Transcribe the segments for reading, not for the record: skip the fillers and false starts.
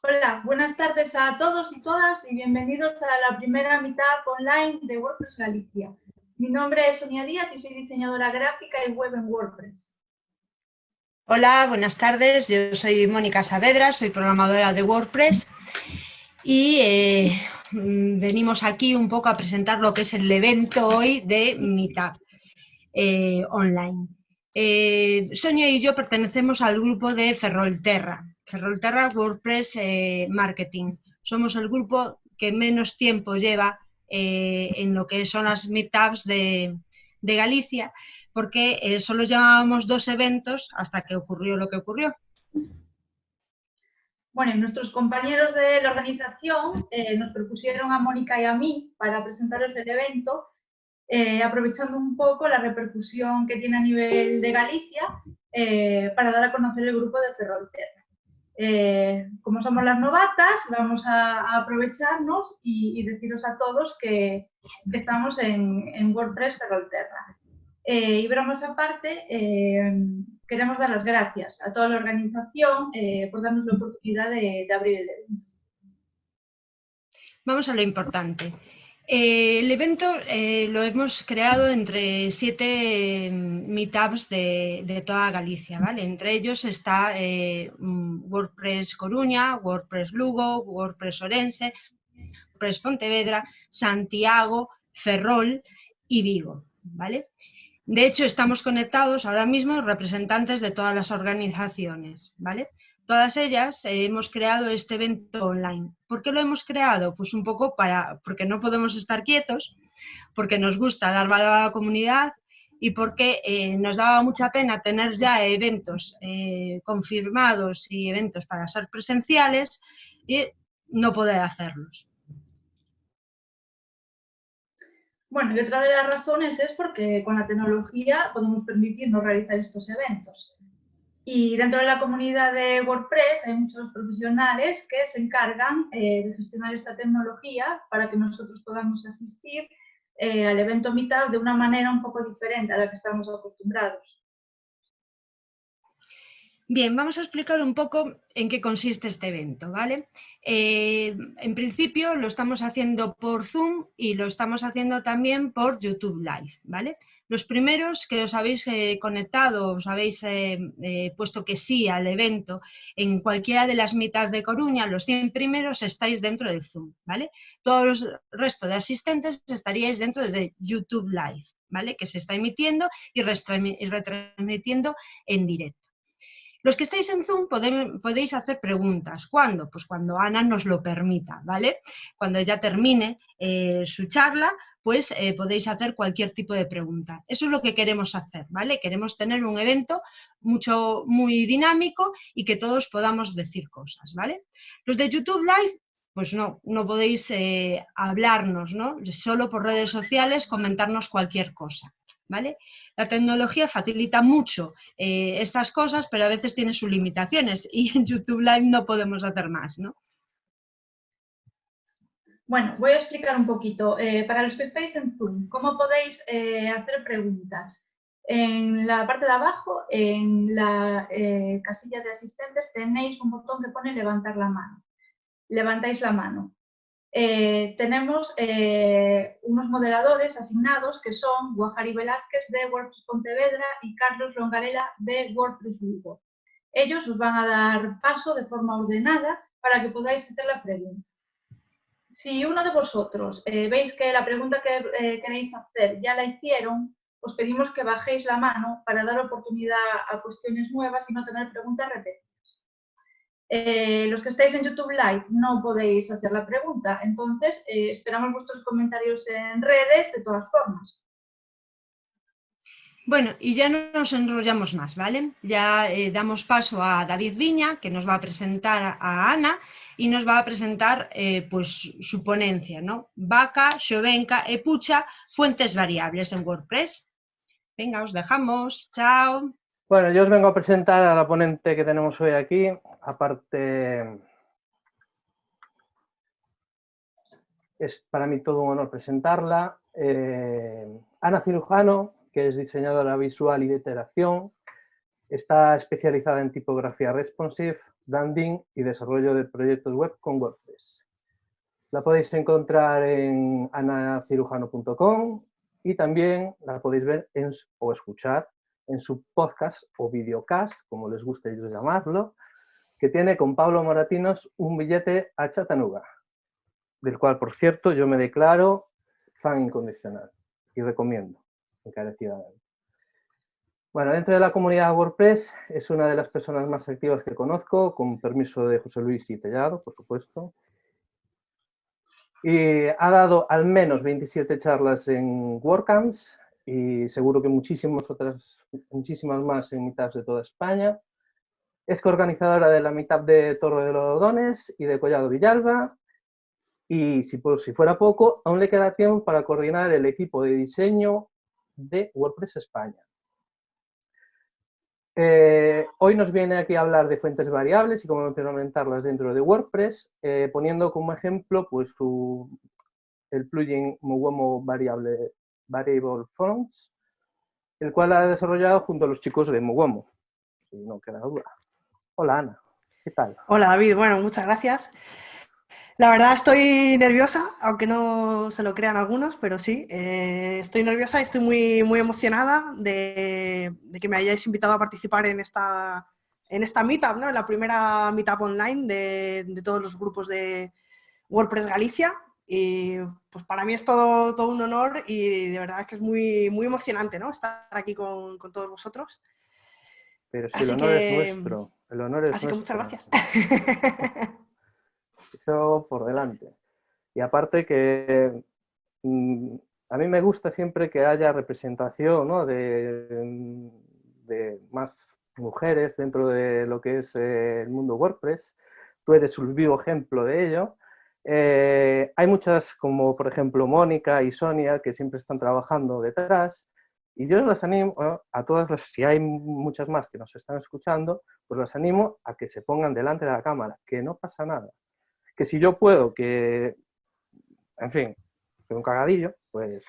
Hola, buenas tardes a todos y todas y bienvenidos a la primera meetup online de WordPress Galicia. Mi nombre es Sonia Díaz y soy diseñadora gráfica y web en WordPress. Hola, buenas tardes. Yo soy Mónica Saavedra, soy programadora de WordPress y venimos aquí un poco a presentar lo que es el evento hoy de Meetup online. Sonia y yo pertenecemos al grupo de Ferrolterra WordPress Marketing. Somos el grupo que menos tiempo lleva en lo que son las Meetups de Galicia, porque solo llevábamos 2 eventos hasta que ocurrió lo que ocurrió. Bueno, y nuestros compañeros de la organización nos propusieron a Mónica y a mí para presentaros el evento, aprovechando un poco la repercusión que tiene a nivel de Galicia para dar a conocer el grupo de Ferrolterra. Como somos las novatas, vamos a aprovecharnos y deciros a todos que estamos en WordPress Ferrolterra. Y bromas aparte, queremos dar las gracias a toda la organización por darnos la oportunidad de abrir el evento. Vamos a lo importante. El evento lo hemos creado entre 7 meetups de toda Galicia, ¿vale? Entre ellos está WordPress Coruña, WordPress Lugo, WordPress Orense, WordPress Pontevedra, Santiago, Ferrol y Vigo, ¿vale? De hecho, estamos conectados ahora mismo representantes de todas las organizaciones, ¿vale? Todas ellas hemos creado este evento online. ¿Por qué lo hemos creado? Pues un poco porque no podemos estar quietos, porque nos gusta dar valor a la comunidad y porque nos daba mucha pena tener ya eventos confirmados y eventos para ser presenciales y no poder hacerlos. Bueno, y otra de las razones es porque con la tecnología podemos permitirnos realizar estos eventos. Y dentro de la comunidad de WordPress hay muchos profesionales que se encargan de gestionar esta tecnología para que nosotros podamos asistir al evento Meetup de una manera un poco diferente a la que estamos acostumbrados. Bien, vamos a explicar un poco en qué consiste este evento, ¿vale? En principio lo estamos haciendo por Zoom y lo estamos haciendo también por YouTube Live, ¿vale? Los primeros que os habéis conectado, os habéis puesto que sí al evento en cualquiera de las mitades de Coruña, los 100 primeros estáis dentro del Zoom, ¿vale? Todos los restos de asistentes estaríais dentro de YouTube Live, ¿vale? Que se está emitiendo y retransmitiendo en directo. Los que estáis en Zoom podéis hacer preguntas. ¿Cuándo? Pues cuando Ana nos lo permita, ¿vale? Cuando ella termine su charla, pues podéis hacer cualquier tipo de pregunta. Eso es lo que queremos hacer, ¿vale? Queremos tener un evento muy dinámico y que todos podamos decir cosas, ¿vale? Los de YouTube Live, pues no podéis hablarnos, ¿no? Solo por redes sociales comentarnos cualquier cosa, ¿vale? La tecnología facilita mucho estas cosas, pero a veces tiene sus limitaciones y en YouTube Live no podemos hacer más, ¿no? Bueno, voy a explicar un poquito. Para los que estáis en Zoom, ¿cómo podéis hacer preguntas? En la parte de abajo, en la casilla de asistentes, tenéis un botón que pone levantar la mano. Levantáis la mano. Tenemos unos moderadores asignados que son Guajari Velázquez de WordPress Pontevedra y Carlos Longarela de WordPress Lugo. Ellos os van a dar paso de forma ordenada para que podáis hacer la pregunta. Si uno de vosotros veis que la pregunta que queréis hacer ya la hicieron, os pedimos que bajéis la mano para dar oportunidad a cuestiones nuevas y no tener preguntas repetidas. Los que estáis en YouTube Live no podéis hacer la pregunta, entonces esperamos vuestros comentarios en redes de todas formas. Bueno, y ya no nos enrollamos más, ¿vale? Ya damos paso a David Viña, que nos va a presentar a Ana y nos va a presentar pues su ponencia, ¿no? Vaca, Xovenca e Pucha, fuentes variables en WordPress. Venga, os dejamos. Chao. Bueno, yo os vengo a presentar a la ponente que tenemos hoy aquí. Aparte, es para mí todo un honor presentarla. Ana Cirujano, que es diseñadora visual y de interacción, está especializada en tipografía responsive, branding y desarrollo de proyectos web con WordPress. La podéis encontrar en anacirujano.com y también la podéis ver o escuchar en su podcast o videocast, como les guste ellos llamarlo, que tiene con Pablo Moratinos un billete a Chattanooga, del cual, por cierto, yo me declaro fan incondicional y recomiendo encarecidamente. Bueno, dentro de la comunidad WordPress es una de las personas más activas que conozco, con permiso de José Luis y Tellado, por supuesto. Y ha dado al menos 27 charlas en WordCamps y seguro que muchísimas más en meetups de toda España. Es coorganizadora de la meetup de Torre de los Dones y de Collado Villalba. Y si fuera poco, aún le queda tiempo para coordinar el equipo de diseño de WordPress España. Hoy nos viene aquí a hablar de fuentes variables y cómo implementarlas dentro de WordPress, poniendo como ejemplo pues, el plugin Mogomo Variable Fonts, el cual ha desarrollado junto a los chicos de Mogomo, si no queda duda. Hola Ana, ¿qué tal? Hola David, bueno, muchas gracias. La verdad estoy nerviosa, aunque no se lo crean algunos, pero sí, estoy nerviosa y estoy muy emocionada de que me hayáis invitado a participar en esta meetup, ¿no? En la primera meetup online de todos los grupos de WordPress Galicia. Y pues para mí es todo un honor y de verdad que es muy emocionante, ¿no? Estar aquí con todos vosotros. Pero si el honor es nuestro, el honor es Así nuestro. Que muchas gracias. Eso por delante. Y aparte que a mí me gusta siempre que haya representación, ¿no? de más mujeres dentro de lo que es el mundo WordPress. Tú eres un vivo ejemplo de ello. Hay muchas, como por ejemplo Mónica y Sonia, que siempre están trabajando detrás. Y yo las animo a todas, si hay muchas más que nos están escuchando, pues las animo a que se pongan delante de la cámara, que no pasa nada. Que si yo puedo, que, en fin, que un cagadillo, pues...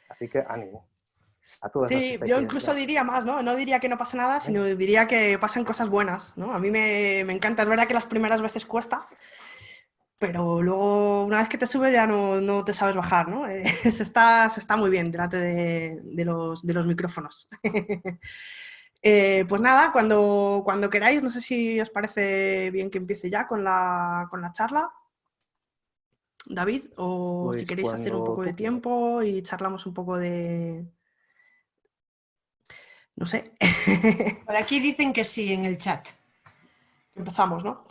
Así que ánimo a todas las que Sí, estáis yo ahí incluso detrás. diría más, ¿no? No diría que no pasa nada, sino diría que pasan cosas buenas, ¿no? A mí me encanta, es verdad que las primeras veces cuesta, pero luego una vez que te subes ya no te sabes bajar, ¿no? Se está muy bien delante de los micrófonos. Pues nada, cuando queráis, no sé si os parece bien que empiece ya con la charla, David, o Pues si queréis hacer un cuando poco de tú quieras. tiempo y charlamos un poco de... No sé. Por aquí dicen que sí en el chat. Empezamos, ¿no?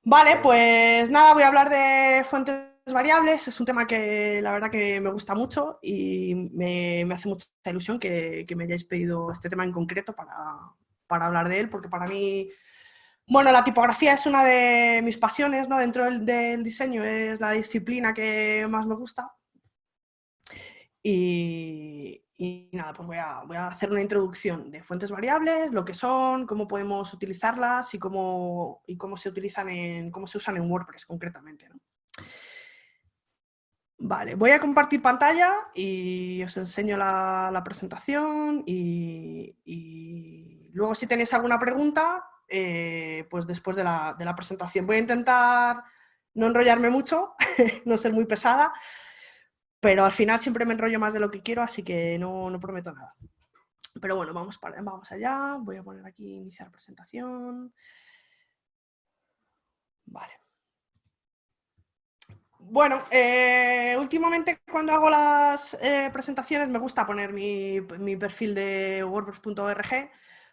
Vale, pues nada, voy a hablar de fuentes variables. Es un tema que la verdad que me gusta mucho y me hace mucha ilusión que me hayáis pedido este tema en concreto para hablar de él, porque para mí, bueno, la tipografía es una de mis pasiones, ¿no? Dentro del diseño es la disciplina que más me gusta. Y nada, pues voy a hacer una introducción de fuentes variables, lo que son, cómo podemos utilizarlas y cómo se utilizan cómo se usan en WordPress concretamente, ¿no? Vale, voy a compartir pantalla y os enseño la presentación y luego si tenéis alguna pregunta, pues después de la presentación. Voy a intentar no enrollarme mucho, no ser muy pesada, pero al final siempre me enrollo más de lo que quiero, así que no prometo nada. Pero bueno, vamos allá. Voy a poner aquí iniciar presentación. Vale. Bueno, últimamente cuando hago las presentaciones me gusta poner mi perfil de wordpress.org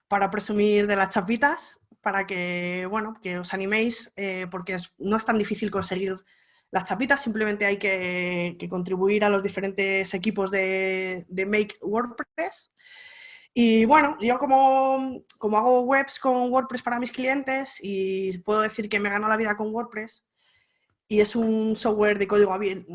para presumir de las chapitas, para que, bueno, que os animéis, porque no es tan difícil conseguir las chapitas, simplemente hay que contribuir a los diferentes equipos de Make WordPress. Y bueno, yo como hago webs con WordPress para mis clientes y puedo decir que me gano la vida con WordPress, y es un software de código abierto,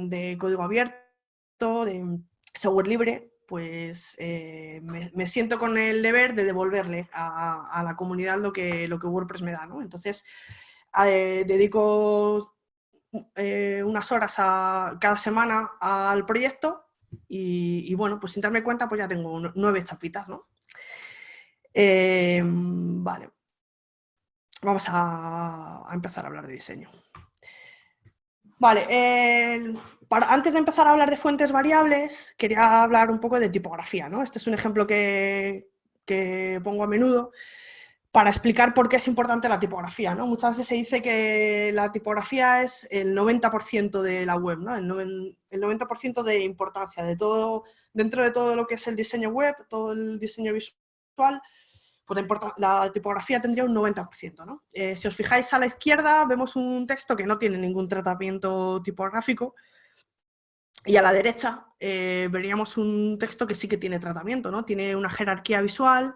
de software libre, pues me siento con el deber de devolverle a la comunidad lo que WordPress me da, ¿no? Entonces, dedico unas horas cada semana al proyecto y bueno, pues sin darme cuenta, pues ya tengo 9 chapitas, ¿no? Vale. vamos a empezar a hablar de diseño. Vale, antes de empezar a hablar de fuentes variables, quería hablar un poco de tipografía, ¿no? Este es un ejemplo que pongo a menudo para explicar por qué es importante la tipografía, ¿no? Muchas veces se dice que la tipografía es el 90% de la web, ¿no? El 90% de importancia de todo, dentro de todo lo que es el diseño web, todo el diseño visual, pues la tipografía tendría un 90%, ¿no? Si os fijáis a la izquierda vemos un texto que no tiene ningún tratamiento tipográfico y a la derecha veríamos un texto que sí que tiene tratamiento, ¿no? Tiene una jerarquía visual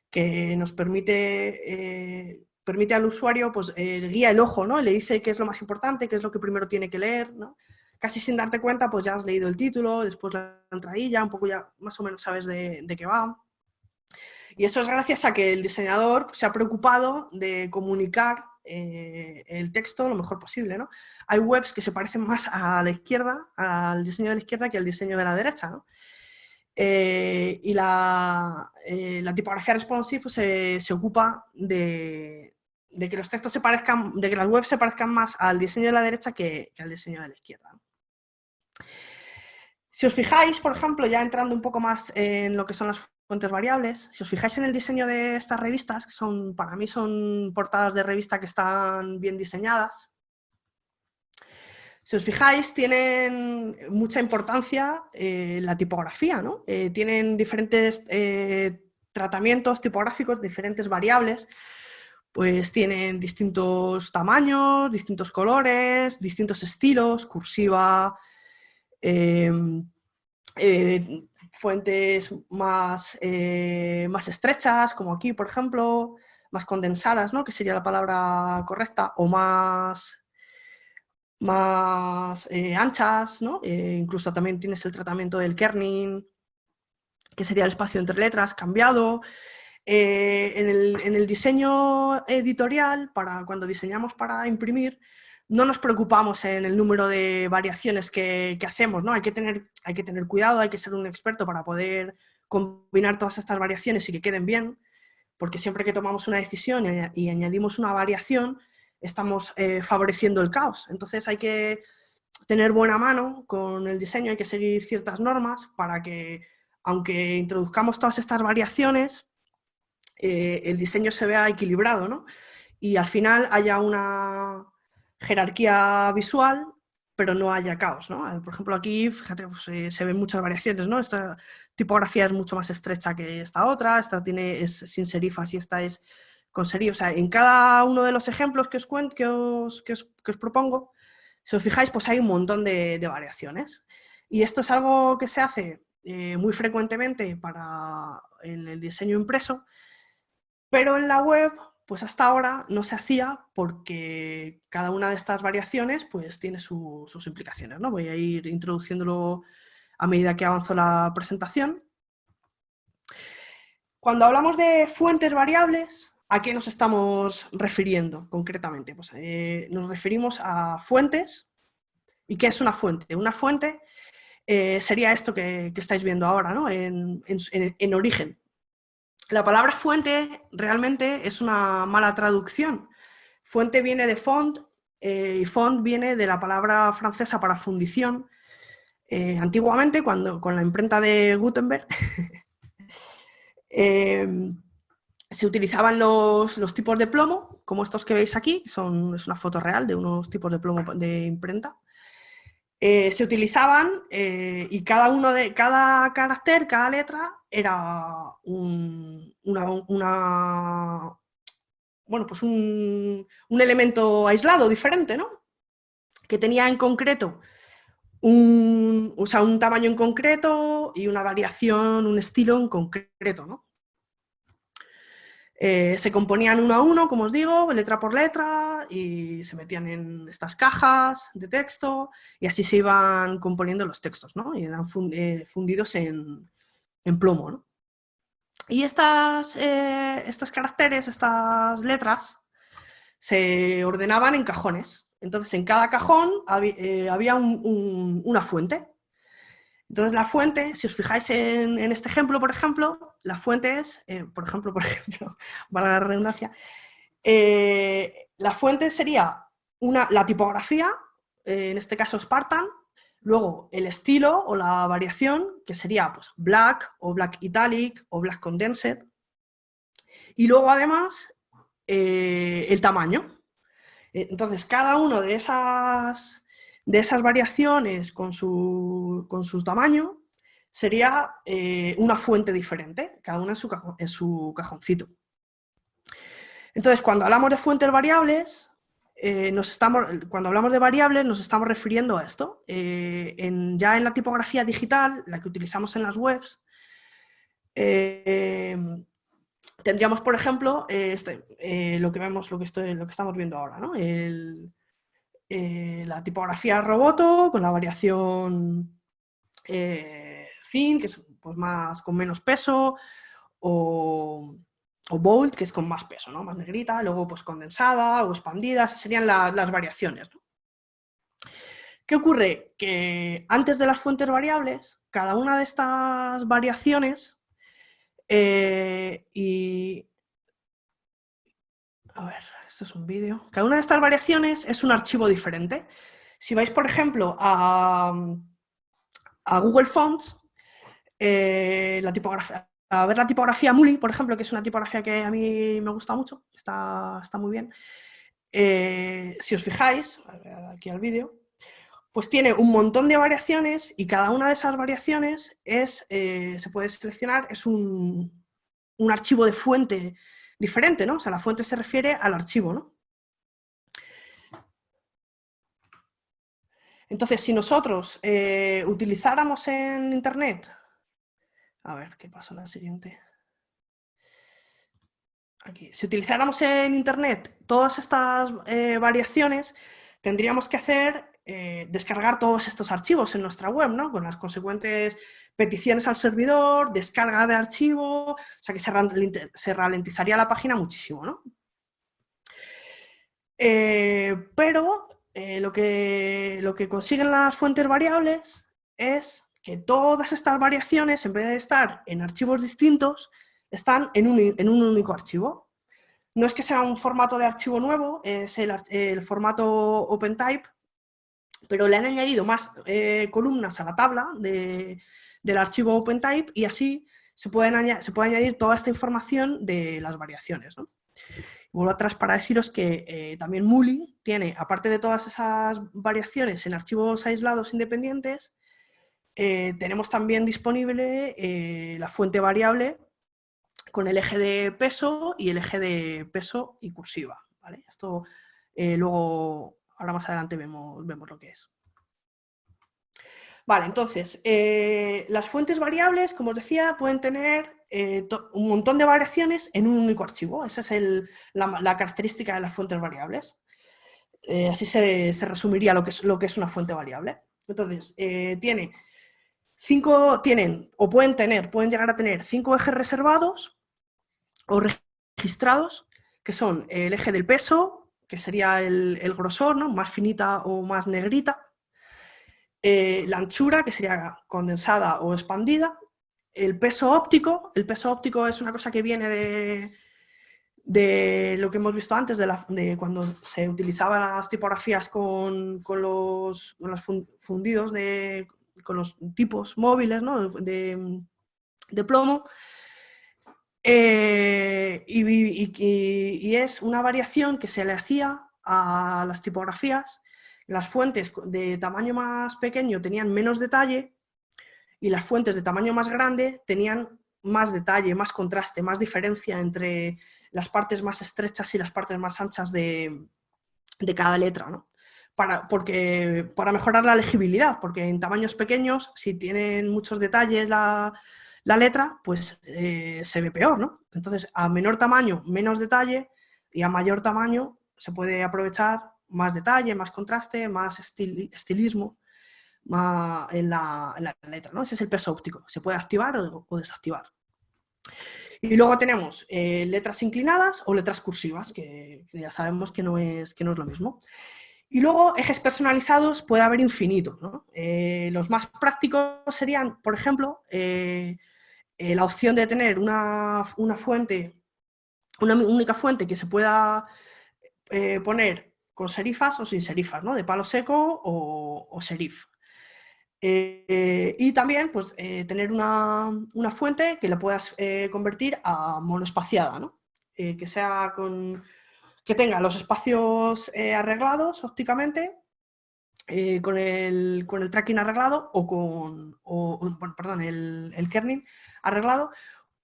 que nos permite al usuario, pues guía el ojo, ¿no? Le dice qué es lo más importante, qué es lo que primero tiene que leer, ¿no? Casi sin darte cuenta, pues ya has leído el título, después la entradilla, un poco ya más o menos sabes de qué va. Y eso es gracias a que el diseñador se ha preocupado de comunicar el texto lo mejor posible, ¿no? Hay webs que se parecen más a la izquierda, al diseño de la izquierda, que al diseño de la derecha, ¿no? Y la tipografía responsive pues, se ocupa de que los textos se parezcan, de que las webs se parezcan más al diseño de la derecha que al diseño de la izquierda. Si os fijáis, por ejemplo, ya entrando un poco más en lo que son las fuentes variables, si os fijáis en el diseño de estas revistas, que son, para mí son portadas de revista que están bien diseñadas, si os fijáis, tienen mucha importancia la tipografía, ¿no? Tienen diferentes tratamientos tipográficos, diferentes variables, pues tienen distintos tamaños, distintos colores, distintos estilos, cursiva, fuentes más estrechas, como aquí, por ejemplo, más condensadas, ¿no? Que sería la palabra correcta, o más anchas, ¿no? Incluso también tienes el tratamiento del kerning, que sería el espacio entre letras, cambiado. En el diseño editorial, cuando diseñamos para imprimir, no nos preocupamos en el número de variaciones que hacemos, ¿no? Hay que tener cuidado, hay que ser un experto para poder combinar todas estas variaciones y que queden bien, porque siempre que tomamos una decisión y añadimos una variación, estamos favoreciendo el caos. Entonces hay que tener buena mano con el diseño, hay que seguir ciertas normas para que, aunque introduzcamos todas estas variaciones, el diseño se vea equilibrado, ¿no? Y al final haya una jerarquía visual, pero no haya caos, ¿no? Por ejemplo, aquí, fíjate, pues, se ven muchas variaciones, ¿no? Esta tipografía es mucho más estrecha que esta otra, esta es sin serifas y esta es con serif. O sea, en cada uno de los ejemplos que os propongo, si os fijáis, pues hay un montón de variaciones. Y esto es algo que se hace muy frecuentemente en el diseño impreso, pero en la web, pues hasta ahora no se hacía porque cada una de estas variaciones pues tiene sus implicaciones, ¿no? Voy a ir introduciéndolo a medida que avanzo la presentación. Cuando hablamos de fuentes variables, ¿a qué nos estamos refiriendo concretamente? Pues nos referimos a fuentes. ¿Y qué es una fuente? Una fuente sería esto que estáis viendo ahora, ¿no? En origen. La palabra fuente realmente es una mala traducción. Fuente viene de font y font viene de la palabra francesa para fundición. Antiguamente, con la imprenta de Gutenberg, se utilizaban los tipos de plomo, como estos que veis aquí, es una foto real de unos tipos de plomo de imprenta. Se utilizaban y cada carácter, cada letra era un elemento aislado, diferente, ¿no? Que tenía en concreto un tamaño en concreto y una variación, un estilo en concreto, ¿no? Se componían uno a uno, como os digo, letra por letra, y se metían en estas cajas de texto, y así se iban componiendo los textos, ¿no? Y eran fundidos en plomo, ¿no? Y estos caracteres, estas letras, se ordenaban en cajones. Entonces, en cada cajón había una fuente. Entonces, la fuente, si os fijáis en este ejemplo, por ejemplo, la fuente es, por ejemplo, valga la redundancia, La fuente sería la tipografía, en este caso Spartan, luego el estilo o la variación, que sería pues, Black o Black Italic o Black Condensed, y luego además el tamaño. Entonces, cada una de esas variaciones con su tamaño sería una fuente diferente, cada una en su cajoncito. Entonces, cuando hablamos de fuentes variables, cuando hablamos de variables nos estamos refiriendo a esto. Ya en la tipografía digital, la que utilizamos en las webs, tendríamos, por ejemplo, lo que estamos viendo ahora, ¿no? La tipografía Roboto con la variación Thin, que es pues, con menos peso, o Bold, que es con más peso, ¿no? Más negrita, luego pues condensada o expandida, esas serían las variaciones, ¿no? ¿Qué ocurre? Que antes de las fuentes variables, cada una de estas variaciones a ver, esto es un vídeo. Cada una de estas variaciones es un archivo diferente. Si vais, por ejemplo, a Google Fonts, a ver la tipografía Muli, por ejemplo, que es una tipografía que a mí me gusta mucho, está muy bien. Si os fijáis, aquí al vídeo, pues tiene un montón de variaciones y cada una de esas variaciones se puede seleccionar, es un archivo de fuente diferente, ¿no? O sea, la fuente se refiere al archivo, ¿no? Entonces, si nosotros utilizáramos en Internet, a ver, ¿qué pasa en la siguiente? Aquí. Si utilizáramos en Internet todas estas variaciones, tendríamos que descargar todos estos archivos en nuestra web, ¿no? Con las consecuentes peticiones al servidor, descarga de archivo, o sea que se ralentizaría la página muchísimo, ¿no? Pero lo que consiguen las fuentes variables es que todas estas variaciones, en vez de estar en archivos distintos, están en un único archivo. No es que sea un formato de archivo nuevo, es el formato OpenType, pero le han añadido más columnas a la tabla del archivo OpenType y así se puede añadir toda esta información de las variaciones, ¿no? Vuelvo atrás para deciros que también Muli tiene, aparte de todas esas variaciones en archivos aislados independientes, tenemos también disponible la fuente variable con el eje de peso y el eje de peso y cursiva, ¿vale? Esto luego, ahora más adelante vemos lo que es. Vale, entonces, las fuentes variables, como os decía, pueden tener un montón de variaciones en un único archivo. Esa es la característica de las fuentes variables. Así se resumiría lo que es una fuente variable. Entonces, pueden llegar a tener 5 ejes reservados o registrados, que son el eje del peso, que sería el grosor, ¿no? Más finita o más negrita. La anchura, que sería condensada o expandida. El peso óptico es una cosa que viene de lo que hemos visto antes, de cuando se utilizaban las tipografías con los fundidos, con los tipos móviles, ¿no? de plomo. Y es una variación que se le hacía a las tipografías. Las fuentes de tamaño más pequeño tenían menos detalle y las fuentes de tamaño más grande tenían más detalle, más contraste, más diferencia entre las partes más estrechas y las partes más anchas de cada letra, ¿no? Para mejorar la legibilidad, porque en tamaños pequeños, si tienen muchos detalles la letra, pues se ve peor, ¿no? Entonces, a menor tamaño, menos detalle, y a mayor tamaño se puede aprovechar más detalle, más contraste, más estilismo en la letra, ¿no? Ese es el peso óptico, se puede activar o desactivar. Y luego tenemos letras inclinadas o letras cursivas, que ya sabemos que no es lo mismo. Y luego ejes personalizados puede haber infinitos, ¿no? Los más prácticos serían, por ejemplo, la opción de tener una fuente una única fuente que se pueda poner con serifas o sin serifas, ¿no? De palo seco o serif. Y también pues, tener una fuente que la puedas convertir a monoespaciada, ¿no? Que sea que tenga los espacios arreglados ópticamente, con el tracking arreglado bueno, perdón, el kerning arreglado,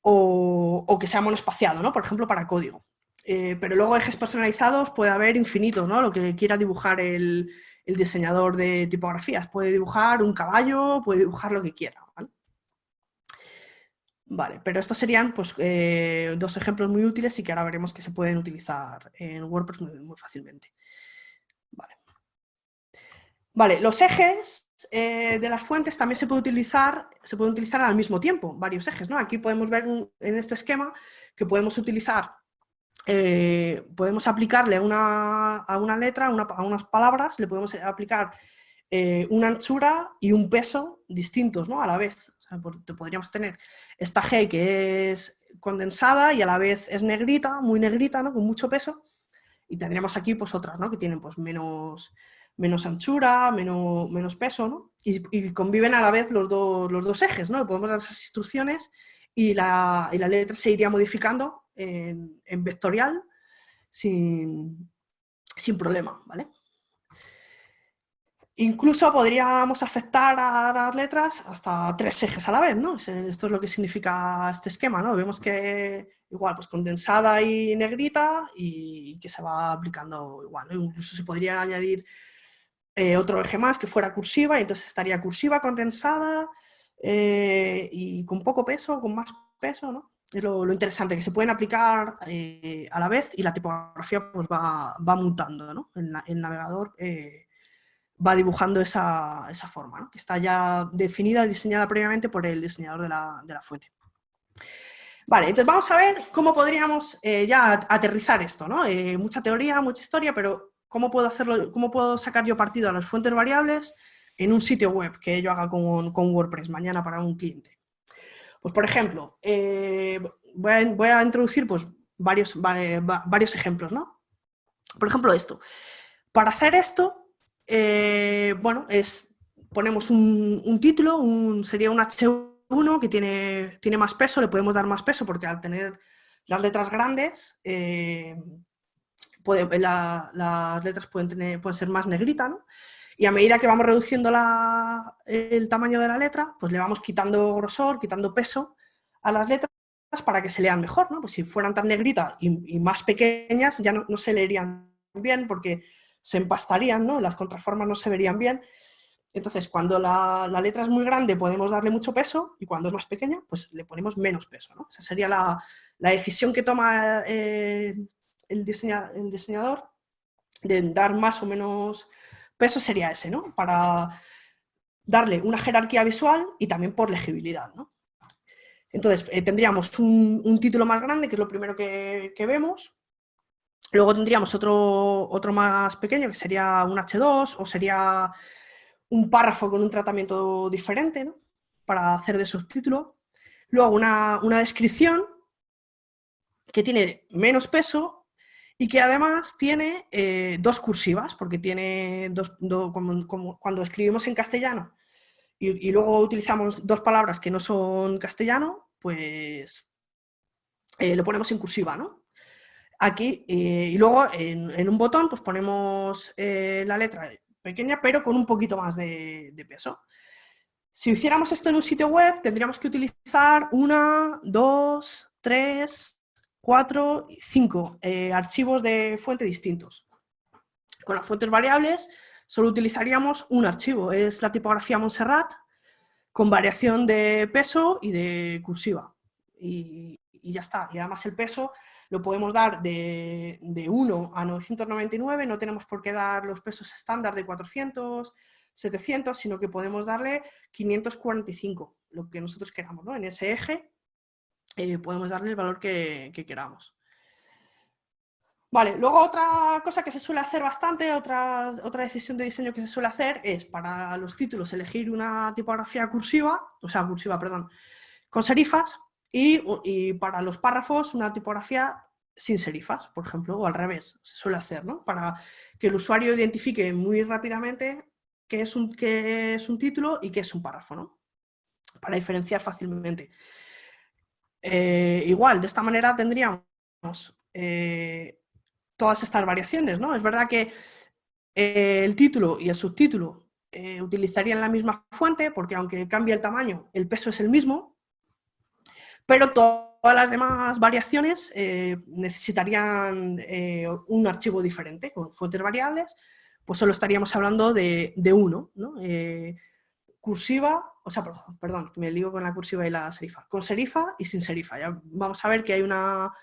o que sea monoespaciado, ¿no? Por ejemplo, para código. Pero luego ejes personalizados puede haber infinitos, ¿no? Lo que quiera dibujar el diseñador de tipografías. Puede dibujar un caballo, puede dibujar lo que quiera, ¿vale? Vale, pero estos serían pues, 2 ejemplos muy útiles y que ahora veremos que se pueden utilizar en WordPress muy fácilmente. Vale, los ejes de las fuentes también se pueden utilizar al mismo tiempo, varios ejes, ¿no? Aquí podemos ver en este esquema que podemos utilizar, podemos aplicarle a una letra, a unas palabras, le podemos aplicar una anchura y un peso distintos, ¿no? A la vez. O sea, podríamos tener esta G que es condensada y a la vez es negrita, muy negrita, ¿no? Con mucho peso. Y tendríamos aquí pues otras, ¿no? Que tienen pues menos anchura, menos peso, ¿no? Y conviven a la vez los dos ejes, ¿no? Podemos dar esas instrucciones y la letra se iría modificando en vectorial sin problema, ¿vale? Incluso podríamos afectar a las letras hasta 3 ejes a la vez, ¿no? Esto es lo que significa este esquema, ¿no? Vemos que igual, pues condensada y negrita y que se va aplicando igual, ¿no? Incluso se podría añadir otro eje más que fuera cursiva y entonces estaría cursiva, condensada y con poco peso, con más peso, ¿no? Es lo interesante, que se pueden aplicar a la vez y la tipografía pues va mutando, ¿no? El navegador va dibujando esa forma, ¿no? Que está ya definida, diseñada previamente por el diseñador de la fuente. Vale, entonces vamos a ver cómo podríamos ya aterrizar esto, ¿no? Mucha teoría, mucha historia, pero ¿cómo puedo hacerlo? ¿Cómo puedo sacar yo partido a las fuentes variables en un sitio web que yo haga con WordPress mañana para un cliente? Pues, por ejemplo, voy a introducir pues, varios ejemplos, ¿no? Por ejemplo, esto. Para hacer esto, bueno, ponemos un título, sería un H1 que tiene más peso, le podemos dar más peso porque al tener las letras grandes, las letras pueden ser más negritas, ¿no? Y a medida que vamos reduciendo el tamaño de la letra, pues le vamos quitando grosor, quitando peso a las letras para que se lean mejor, ¿no? Pues si fueran tan negritas y más pequeñas, ya no se leerían bien porque se empastarían, ¿no? Las contraformas no se verían bien. Entonces, cuando la letra es muy grande podemos darle mucho peso y cuando es más pequeña, pues le ponemos menos peso, ¿no? Esa sería la decisión que toma el diseñador de dar más o menos peso, sería ese, ¿no? Para darle una jerarquía visual y también por legibilidad, ¿no? Entonces, tendríamos un título más grande, que es lo primero que vemos. Luego tendríamos otro más pequeño, que sería un H2, o sería un párrafo con un tratamiento diferente, ¿no? Para hacer de subtítulo. Luego una descripción que tiene menos peso y que además tiene 2 cursivas, porque tiene cuando escribimos en castellano y luego utilizamos 2 palabras que no son castellano, pues lo ponemos en cursiva, ¿no? Aquí, y luego en un botón pues ponemos la letra pequeña pero con un poquito más de peso. Si hiciéramos esto en un sitio web tendríamos que utilizar 1, 2, 3, 4, 5 archivos de fuente distintos. Con las fuentes variables solo utilizaríamos un archivo, es la tipografía Montserrat con variación de peso y de cursiva. Y ya está, y además el peso lo podemos dar de 1 a 999, no tenemos por qué dar los pesos estándar de 400, 700, sino que podemos darle 545, lo que nosotros queramos, ¿no? En ese eje podemos darle el valor que queramos. Vale, luego otra cosa que se suele hacer bastante, otra decisión de diseño que se suele hacer es para los títulos elegir una tipografía cursiva, perdón, con serifas, y para los párrafos una tipografía sin serifas, por ejemplo, o al revés, se suele hacer, ¿no? Para que el usuario identifique muy rápidamente qué es un título y qué es un párrafo, ¿no? Para diferenciar fácilmente. Igual, de esta manera tendríamos todas estas variaciones, ¿no? Es verdad que el título y el subtítulo utilizarían la misma fuente, porque aunque cambie el tamaño, el peso es el mismo, pero todas las demás variaciones necesitarían un archivo diferente, con fuentes variables, pues solo estaríamos hablando de uno, ¿no? Cursiva, o sea, perdón, me lío con la cursiva y la serifa, con serifa y sin serifa. Ya vamos a ver que hay una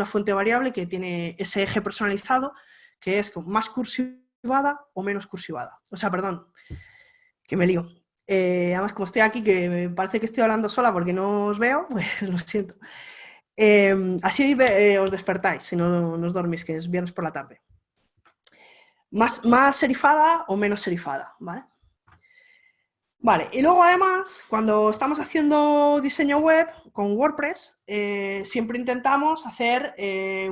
fuente variable que tiene ese eje personalizado, que es más cursivada o menos cursivada. O sea, perdón, que me lío. Además, como estoy aquí, que me parece que estoy hablando sola porque no os veo, pues lo siento. Así os despertáis si no os dormís, que es viernes por la tarde. Más serifada o menos serifada, ¿vale? Vale, y luego además, cuando estamos haciendo diseño web con WordPress, siempre intentamos hacer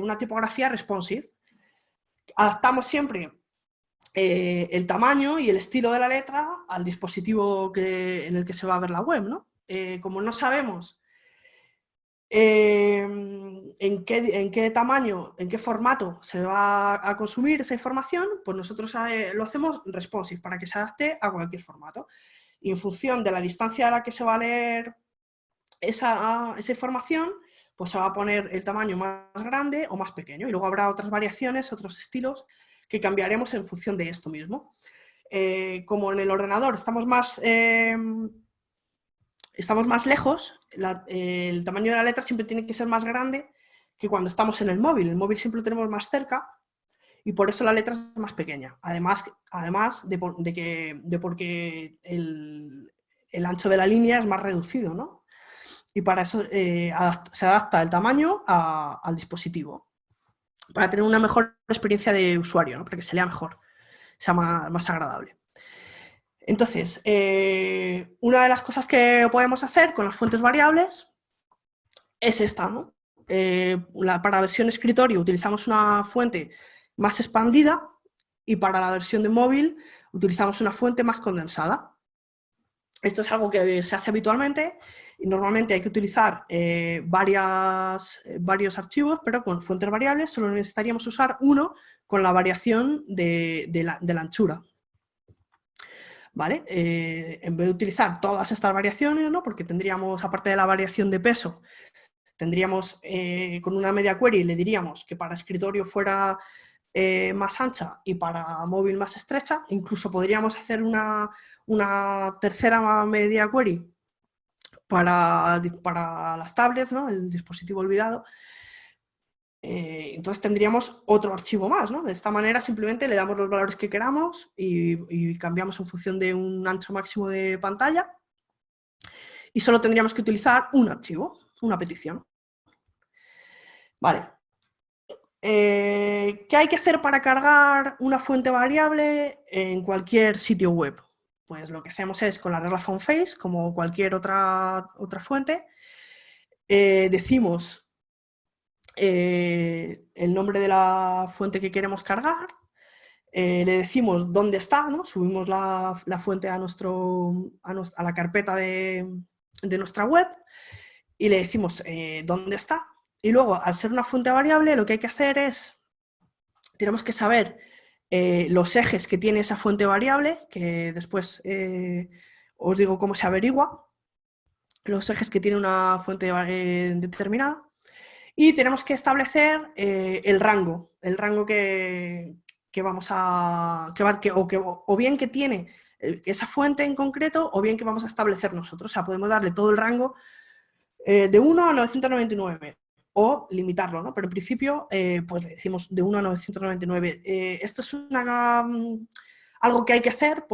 una tipografía responsive. Adaptamos siempre el tamaño y el estilo de la letra al dispositivo en el que se va a ver la web, ¿no? Como no sabemos en qué tamaño, en qué formato se va a consumir esa información, pues nosotros lo hacemos responsive para que se adapte a cualquier formato. Y en función de la distancia a la que se va a leer esa información, pues se va a poner el tamaño más grande o más pequeño. Y luego habrá otras variaciones, otros estilos que cambiaremos en función de esto mismo. Como en el ordenador estamos más lejos, el tamaño de la letra siempre tiene que ser más grande que cuando estamos en el móvil. El móvil siempre lo tenemos más cerca y por eso la letra es más pequeña. Además porque el ancho de la línea es más reducido, ¿no? Y para eso se adapta el tamaño al dispositivo, para tener una mejor experiencia de usuario, ¿no? Para que se lea mejor, sea más agradable. Entonces, una de las cosas que podemos hacer con las fuentes variables es esta, ¿no? Para la versión escritorio utilizamos una fuente más expandida y para la versión de móvil utilizamos una fuente más condensada. Esto es algo que se hace habitualmente y normalmente hay que utilizar varios archivos, pero con fuentes variables solo necesitaríamos usar uno con la variación de la anchura. ¿Vale? En vez de utilizar todas estas variaciones, ¿no? Porque tendríamos, aparte de la variación de peso, tendríamos con una media query le diríamos que para escritorio fuera más ancha y para móvil más estrecha. Incluso podríamos hacer una tercera media query para las tablets, ¿no? El dispositivo olvidado. Entonces tendríamos otro archivo más, ¿no? De esta manera simplemente le damos los valores que queramos y cambiamos en función de un ancho máximo de pantalla y solo tendríamos que utilizar un archivo, una petición. Vale. ¿Qué hay que hacer para cargar una fuente variable en cualquier sitio web? Pues lo que hacemos es con la regla fontface, como cualquier otra fuente, decimos el nombre de la fuente que queremos cargar, le decimos dónde está, ¿no? Subimos la fuente a la carpeta de nuestra web y le decimos dónde está. Y luego, al ser una fuente variable, lo que hay que hacer es, tenemos que saber los ejes que tiene esa fuente variable, que después os digo cómo se averigua, los ejes que tiene una fuente determinada. Y tenemos que establecer el rango que vamos a... o bien que tiene esa fuente en concreto, o bien que vamos a establecer nosotros. O sea, podemos darle todo el rango de 1 a 999 o limitarlo, ¿no? Pero en principio, pues le decimos de 1 a 999. Esto es algo que hay que hacer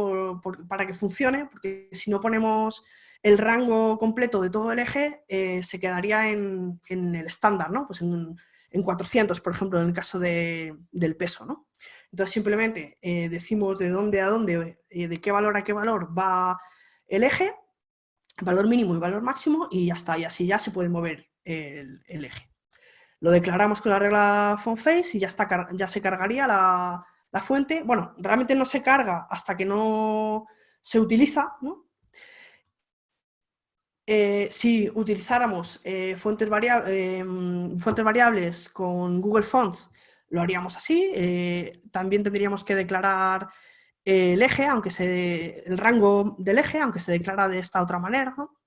para que funcione, porque si no ponemos el rango completo de todo el eje, se quedaría en el estándar, ¿no? Pues en 400, por ejemplo, en el caso del peso, ¿no? Entonces simplemente decimos de dónde a dónde, de qué valor a qué valor va el eje, valor mínimo y valor máximo, y ya está, y así ya se puede mover el eje. Lo declaramos con la regla fontface y ya se cargaría la fuente. Bueno, realmente no se carga hasta que no se utiliza, ¿no? Si utilizáramos fuentes variables con Google Fonts, lo haríamos así. También tendríamos que declarar el eje, el rango del eje, aunque se declara de esta otra manera, ¿no?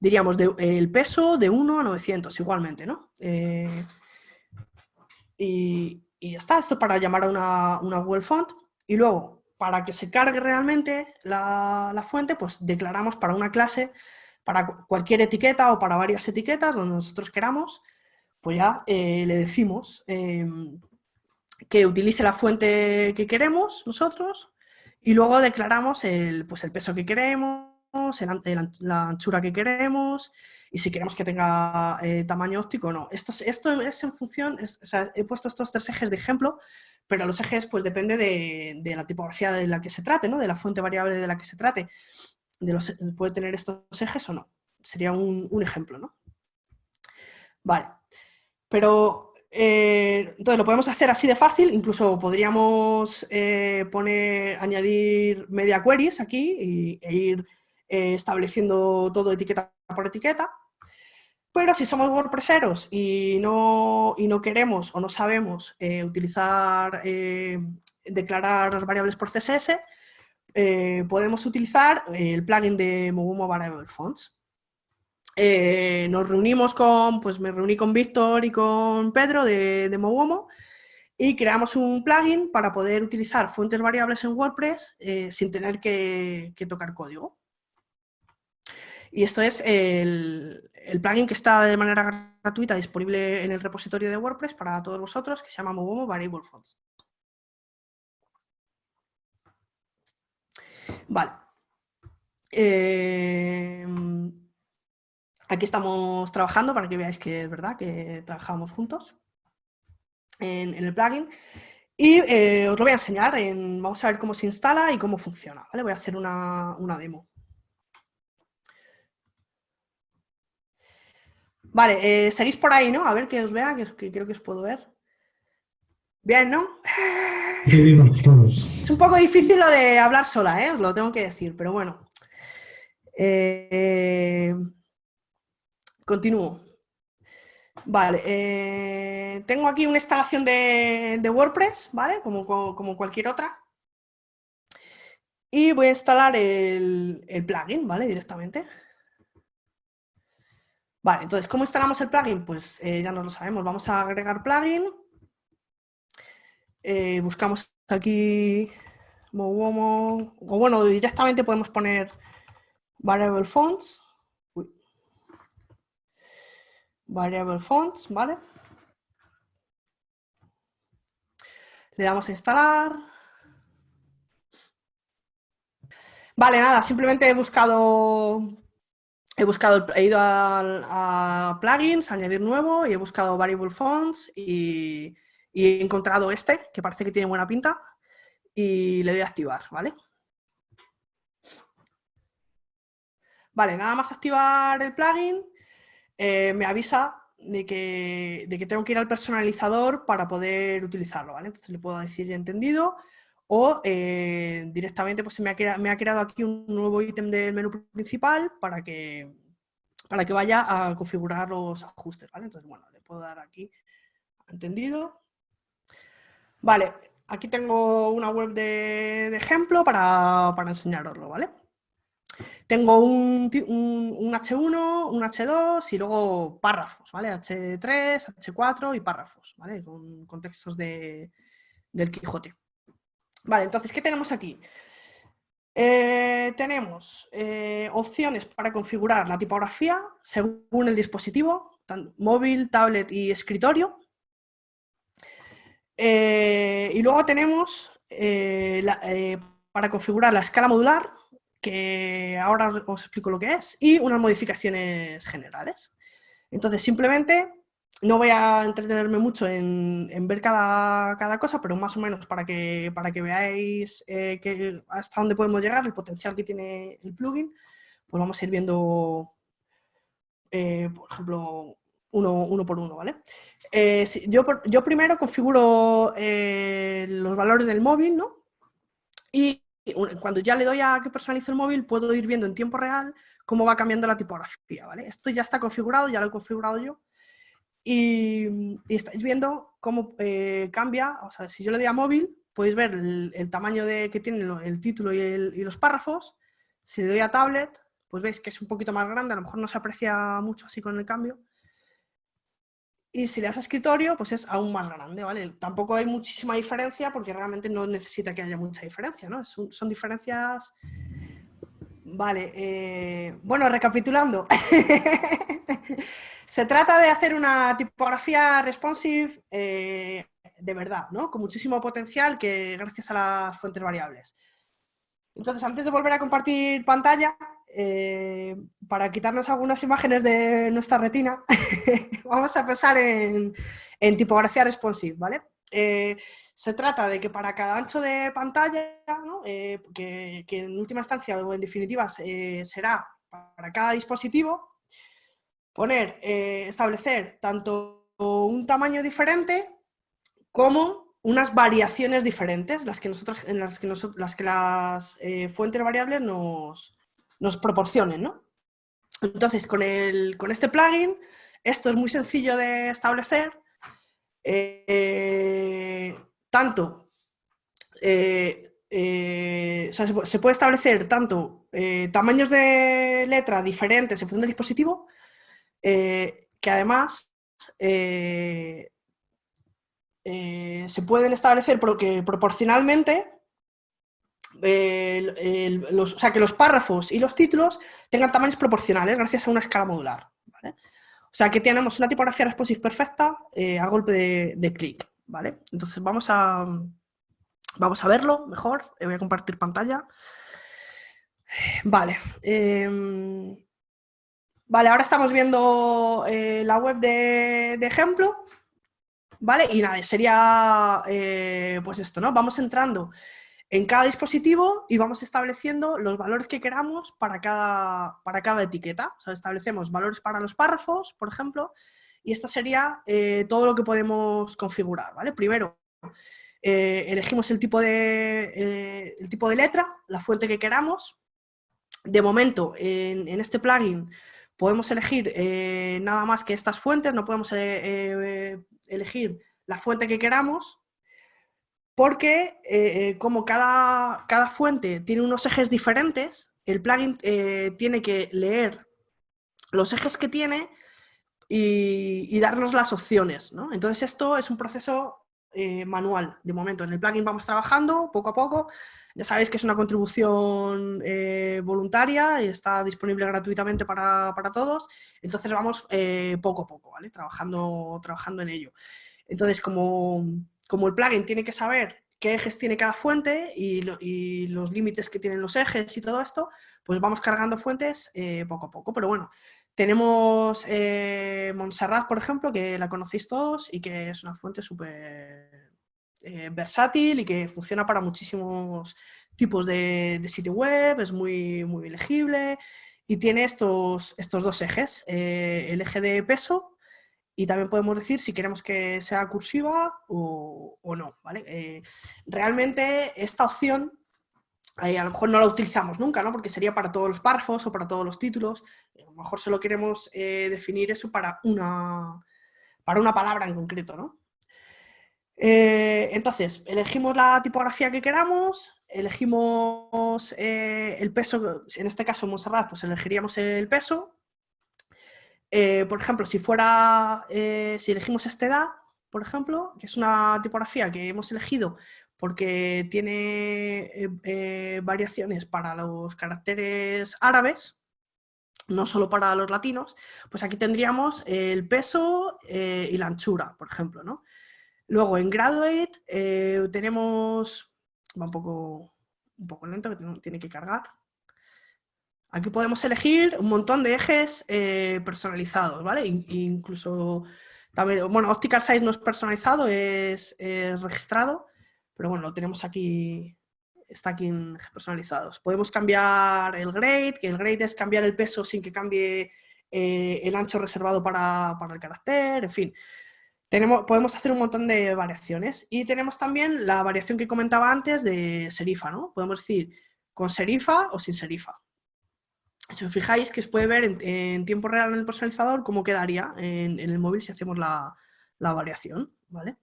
Diríamos el peso de 1 a 900 igualmente, ¿no? Y ya está, esto para llamar a una Google Font. Y luego, para que se cargue realmente la fuente, pues declaramos para una clase, para cualquier etiqueta o para varias etiquetas, donde nosotros queramos, pues ya le decimos que utilice la fuente que queremos nosotros y luego declaramos pues el peso que queremos, la anchura que queremos y si queremos que tenga tamaño óptico o no. Esto es en función, o sea, he puesto estos 3 ejes de ejemplo, pero los ejes pues depende de la tipografía de la que se trate, ¿no? De la fuente variable de la que se trate. Puede tener estos ejes o no. Sería un ejemplo, ¿no? Vale. Pero entonces lo podemos hacer así de fácil, incluso podríamos añadir media queries aquí e ir estableciendo todo etiqueta por etiqueta. Pero si somos WordPresseros y no queremos o no sabemos declarar variables por CSS, podemos utilizar el plugin de Mogumo Variable Fonts. Nos reunimos me reuní con Víctor y con Pedro de Mogumo y creamos un plugin para poder utilizar fuentes variables en WordPress sin tener que tocar código. Y esto es el plugin que está de manera gratuita disponible en el repositorio de WordPress para todos vosotros, que se llama Mogumo Variable Fonts. Vale. Aquí estamos trabajando para que veáis que es verdad que trabajamos juntos en el plugin. Y os lo voy a enseñar, vamos a ver cómo se instala y cómo funciona, ¿vale? Voy a hacer una demo. Vale, seguís por ahí, ¿no? A ver que os vea, que creo que os puedo ver. Bien, ¿no? Es un poco difícil lo de hablar sola, os lo tengo que decir, pero bueno. Continúo. Vale, tengo aquí una instalación de WordPress, ¿vale? Como cualquier otra. Y voy a instalar el plugin, ¿vale? Directamente. Vale, entonces, ¿cómo instalamos el plugin? Pues ya no lo sabemos. Vamos a agregar plugin. Buscamos aquí Mogumo, o bueno, directamente podemos poner Variable Fonts. Variable Fonts, ¿vale? Le damos a instalar. Vale, nada, simplemente he ido a plugins, añadir nuevo y he buscado Variable Fonts y he encontrado este, que parece que tiene buena pinta, y le doy a activar, ¿vale? Vale, nada más activar el plugin, me avisa de que tengo que ir al personalizador para poder utilizarlo, ¿vale? Entonces le puedo decir entendido o directamente pues me ha creado aquí un nuevo ítem del menú principal para que vaya a configurar los ajustes, ¿vale? Entonces, bueno, le puedo dar aquí entendido. Vale, aquí tengo una web de ejemplo para enseñaroslo, ¿vale? Tengo un H1, un H2 y luego párrafos, ¿vale? H3, H4 y párrafos, ¿vale? Con textos del Quijote. Vale, entonces, ¿qué tenemos aquí? Tenemos opciones para configurar la tipografía según el dispositivo, móvil, tablet y escritorio. Y luego tenemos para configurar la escala modular, que ahora os explico lo que es, y unas modificaciones generales. Entonces, simplemente, no voy a entretenerme mucho en ver cada cosa, pero más o menos para que veáis hasta dónde podemos llegar, el potencial que tiene el plugin, pues vamos a ir viendo, por ejemplo, uno por uno, ¿vale? Yo primero configuro los valores del móvil, ¿no? Y cuando ya le doy a que personalice el móvil, puedo ir viendo en tiempo real cómo va cambiando la tipografía, ¿vale? Esto ya está configurado, ya lo he configurado yo. Y estáis viendo cómo cambia, o sea, si yo le doy a móvil, podéis ver el tamaño que tienen el título y los párrafos. Si le doy a tablet, pues veis que es un poquito más grande, a lo mejor no se aprecia mucho así con el cambio. Y si le das a escritorio, pues es aún más grande, ¿vale? Tampoco hay muchísima diferencia porque realmente no necesita que haya mucha diferencia, ¿no? Son diferencias... Vale, bueno, recapitulando. Se trata de hacer una tipografía responsive de verdad, ¿no? Con muchísimo potencial que gracias a las fuentes variables. Entonces, antes de volver a compartir pantalla, para quitarnos algunas imágenes de nuestra retina, vamos a pensar en tipografía responsive, ¿vale? Se trata de que para cada ancho de pantalla, ¿no? que en última instancia o en definitiva será para cada dispositivo, establecer tanto un tamaño diferente como unas variaciones diferentes, las que las fuentes variables nos proporcionen, ¿no? Entonces, con este plugin, esto es muy sencillo de establecer. O sea, se puede establecer tanto tamaños de letra diferentes en función del dispositivo, que además se pueden establecer porque proporcionalmente o sea, que los párrafos y los títulos tengan tamaños proporcionales gracias a una escala modular, ¿vale? O sea, que tenemos una tipografía responsive perfecta a golpe de clic, ¿vale? Entonces vamos a verlo mejor. Voy a compartir pantalla. Vale. Vale, ahora estamos viendo la web de ejemplo, ¿vale? Y nada, sería pues esto, ¿no? Vamos entrando en cada dispositivo y vamos estableciendo los valores que queramos para cada etiqueta. O sea, establecemos valores para los párrafos, por ejemplo, y esto sería todo lo que podemos configurar, ¿vale? Primero, elegimos el tipo de letra, la fuente que queramos. De momento, en este plugin podemos elegir nada más que estas fuentes, no podemos elegir la fuente que queramos, porque como cada fuente tiene unos ejes diferentes, el plugin tiene que leer los ejes que tiene y darnos las opciones, ¿no? Entonces esto es un proceso manual de momento. En el plugin vamos trabajando poco a poco. Ya sabéis que es una contribución voluntaria y está disponible gratuitamente para todos. Entonces vamos poco a poco, ¿vale? Trabajando en ello. Entonces, como el plugin tiene que saber qué ejes tiene cada fuente y los límites que tienen los ejes y todo esto, pues vamos cargando fuentes poco a poco. Pero bueno, tenemos Montserrat, por ejemplo, que la conocéis todos y que es una fuente súper versátil y que funciona para muchísimos tipos de sitio web, es muy, muy legible y tiene estos dos ejes, el eje de peso. Y también podemos decir si queremos que sea cursiva o no, ¿vale? Realmente esta opción a lo mejor no la utilizamos nunca, ¿no? Porque sería para todos los párrafos o para todos los títulos. A lo mejor solo queremos definir eso para una palabra en concreto, ¿no? Entonces, elegimos la tipografía que queramos, elegimos el peso, en este caso Montserrat, pues elegiríamos el peso. Por ejemplo, si elegimos Steda, por ejemplo, que es una tipografía que hemos elegido porque tiene variaciones para los caracteres árabes, no solo para los latinos, pues aquí tendríamos el peso y la anchura, por ejemplo, ¿no? Luego en Graduate tenemos... Va un poco lento, que tiene que cargar. Aquí podemos elegir un montón de ejes personalizados, ¿vale? Incluso, también, bueno, Optical Size no es personalizado, es registrado, pero bueno, lo tenemos aquí, está aquí en ejes personalizados. Podemos cambiar el grade, que el grade es cambiar el peso sin que cambie el ancho reservado para el carácter, en fin. Podemos hacer un montón de variaciones. Y tenemos también la variación que comentaba antes de serifa, ¿no? Podemos decir con serifa o sin serifa. Si os fijáis que os puede ver en tiempo real en el personalizador cómo quedaría en el móvil si hacemos la variación, ¿vale?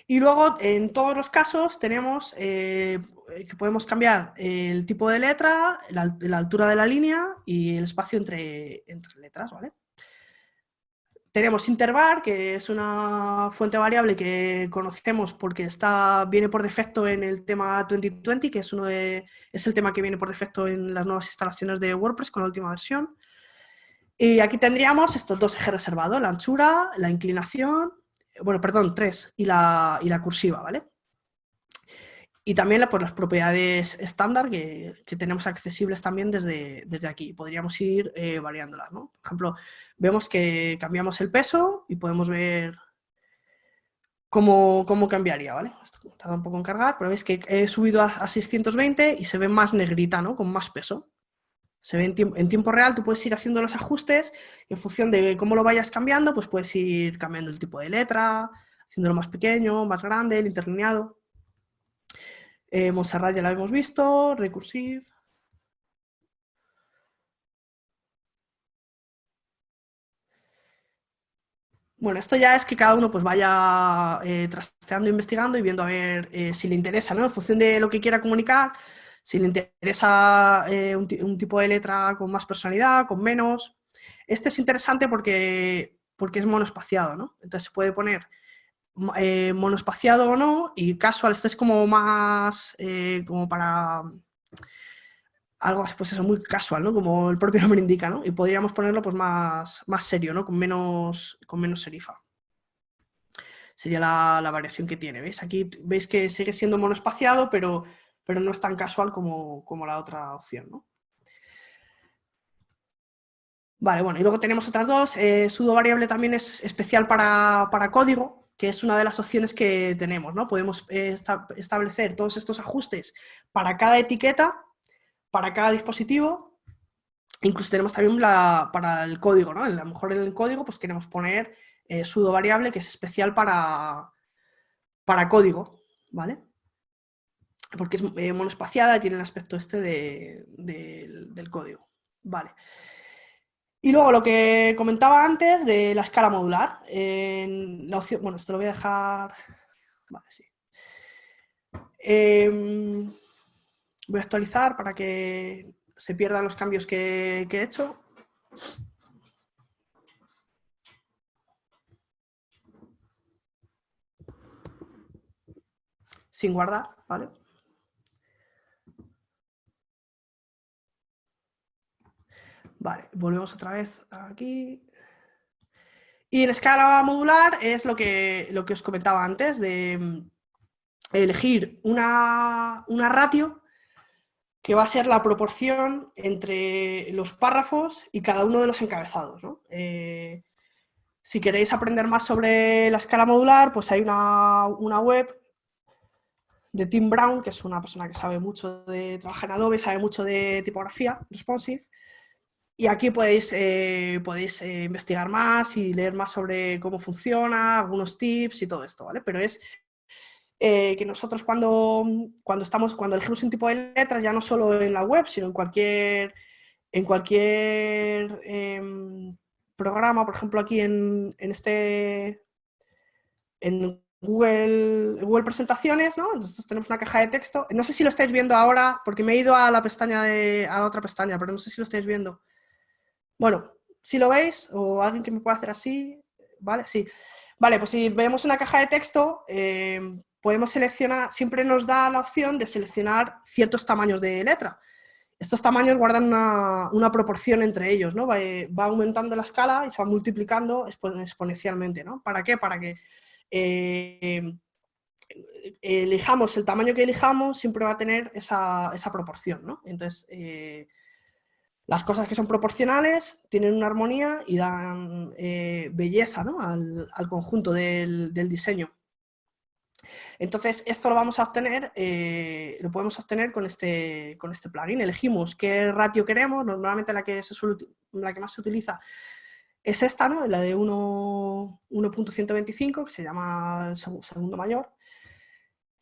Y luego en todos los casos tenemos que podemos cambiar el tipo de letra, la altura de la línea y el espacio entre letras, ¿vale? Tenemos intervar, que es una fuente variable que conocemos porque viene por defecto en el tema 2020, que es el tema que viene por defecto en las nuevas instalaciones de WordPress con la última versión. Y aquí tendríamos estos dos ejes reservados, la anchura, la inclinación, bueno, perdón, 3, y la cursiva, ¿vale? Y también pues, las propiedades estándar que tenemos accesibles también desde aquí. Podríamos ir variándolas, ¿no? Por ejemplo, vemos que cambiamos el peso y podemos ver cómo cambiaría, ¿vale? Esto tarda un poco en cargar, pero veis que he subido a 620 y se ve más negrita, ¿no? Con más peso. Se ve en tiempo real, tú puedes ir haciendo los ajustes y en función de cómo lo vayas cambiando, pues puedes ir cambiando el tipo de letra, haciéndolo más pequeño, más grande, el interlineado. Montserrat ya la hemos visto, Recursive. Bueno, esto ya es que cada uno pues vaya trasteando, investigando y viendo a ver si le interesa, ¿no? En función de lo que quiera comunicar, si le interesa un tipo de letra con más personalidad, con menos. Este es interesante porque es monoespaciado, ¿no? Entonces se puede poner monoespaciado o no, y casual, este es como más como para algo pues eso, muy casual, ¿no? Como el propio nombre indica, ¿no? Y podríamos ponerlo pues más serio, ¿no? Con menos serifa. Sería la variación que tiene, ¿veis? Aquí veis que sigue siendo monoespaciado, pero no es tan casual como la otra opción, ¿no? Vale, bueno, y luego tenemos otras dos. Sudo variable también es especial para código, que es una de las opciones que tenemos, ¿no? Podemos establecer todos estos ajustes para cada etiqueta, para cada dispositivo. Incluso tenemos también para el código, ¿no? A lo mejor en el código pues queremos poner sudo variable, que es especial para código, ¿vale? Porque es monoespaciada y tiene el aspecto este del código, ¿vale? Y luego lo que comentaba antes de la escala modular. La opción, bueno, esto lo voy a dejar... Vale, sí. Voy a actualizar para que se pierdan los cambios que he hecho. Sin guardar, ¿vale? Vale, volvemos otra vez aquí. Y en escala modular es lo que os comentaba antes, de elegir una ratio que va a ser la proporción entre los párrafos y cada uno de los encabezados, ¿no? Si queréis aprender más sobre la escala modular, pues hay una web de Tim Brown, que es una persona que sabe mucho de trabajar en Adobe, sabe mucho de tipografía responsive, y aquí podéis investigar más y leer más sobre cómo funciona, algunos tips y todo esto, ¿vale? Pero es que nosotros cuando elegimos un tipo de letras, ya no solo en la web, sino en cualquier programa, por ejemplo aquí en Google Presentaciones, ¿no? Nosotros tenemos una caja de texto. No sé si lo estáis viendo ahora, porque me he ido a la otra pestaña, pero no sé si lo estáis viendo. Bueno, si lo veis, o alguien que me pueda hacer así, ¿vale? Sí. Vale, pues si vemos una caja de texto, podemos seleccionar, siempre nos da la opción de seleccionar ciertos tamaños de letra. Estos tamaños guardan una proporción entre ellos, ¿no? Va aumentando la escala y se va multiplicando exponencialmente, ¿no? ¿Para qué? Para que elijamos el tamaño que elijamos, siempre va a tener esa proporción, ¿no? Entonces, las cosas que son proporcionales tienen una armonía y dan belleza, ¿no? al conjunto del diseño. Entonces, esto lo vamos a obtener, lo podemos obtener con este plugin. Elegimos qué ratio queremos, normalmente la que más se utiliza es esta, ¿no? La de 1.125, que se llama el segundo mayor.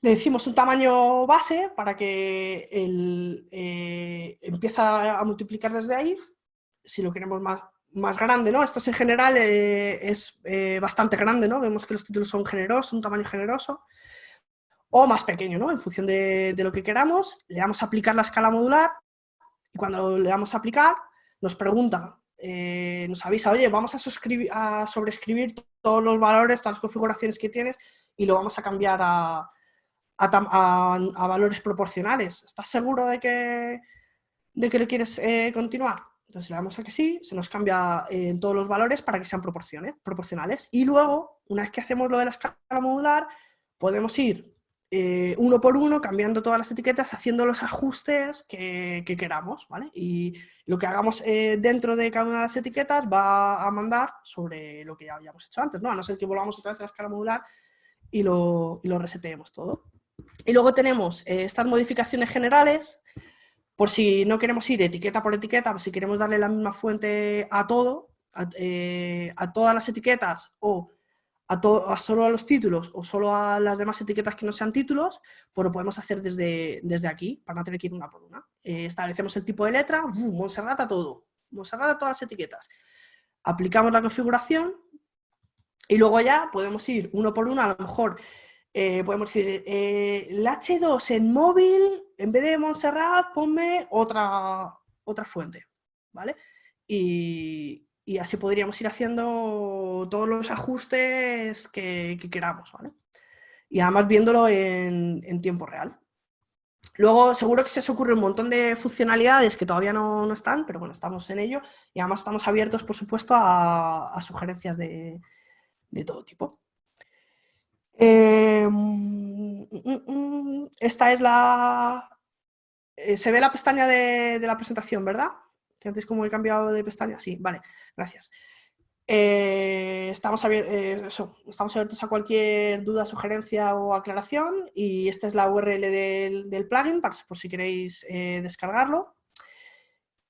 Le decimos un tamaño base para que empieza a multiplicar desde ahí. Si lo queremos más grande, ¿no? Esto en general es bastante grande, ¿no? Vemos que los títulos son generosos, un tamaño generoso. O más pequeño, ¿no? En función de lo que queramos, le damos a aplicar la escala modular y cuando le damos a aplicar nos pregunta, nos avisa, oye, vamos a sobreescribir todos los valores, todas las configuraciones que tienes y lo vamos a cambiar a valores proporcionales. ¿Estás seguro de que lo quieres continuar? Entonces le damos a que sí, se nos cambia en todos los valores para que sean proporcionales. Y luego, una vez que hacemos lo de la escala modular, podemos ir uno por uno, cambiando todas las etiquetas, haciendo los ajustes que queramos, ¿vale? Y lo que hagamos dentro de cada una de las etiquetas va a mandar sobre lo que ya habíamos hecho antes, ¿no? A no ser que volvamos otra vez a la escala modular y lo reseteemos todo. Y luego tenemos estas modificaciones generales, por si no queremos ir etiqueta por etiqueta, por si queremos darle la misma fuente a todo, a todas las etiquetas o solo a los títulos o solo a las demás etiquetas que no sean títulos, pues lo podemos hacer desde aquí, para no tener que ir una por una. Establecemos el tipo de letra, Montserrat a todo, Montserrat a todas las etiquetas. Aplicamos la configuración y luego ya podemos ir uno por uno, a lo mejor podemos decir, el H2 en móvil, en vez de Montserrat, ponme otra fuente, ¿vale? Y así podríamos ir haciendo todos los ajustes que queramos, ¿vale? Y además viéndolo en tiempo real. Luego seguro que se os ocurre un montón de funcionalidades que todavía no están, pero bueno, estamos en ello y además estamos abiertos, por supuesto, a sugerencias de todo tipo. Esta es se ve la pestaña de la presentación, ¿verdad? Que antes como he cambiado de pestaña, sí, vale, gracias. Estamos abiertos a cualquier duda, sugerencia o aclaración y esta es la URL del plugin por si queréis descargarlo.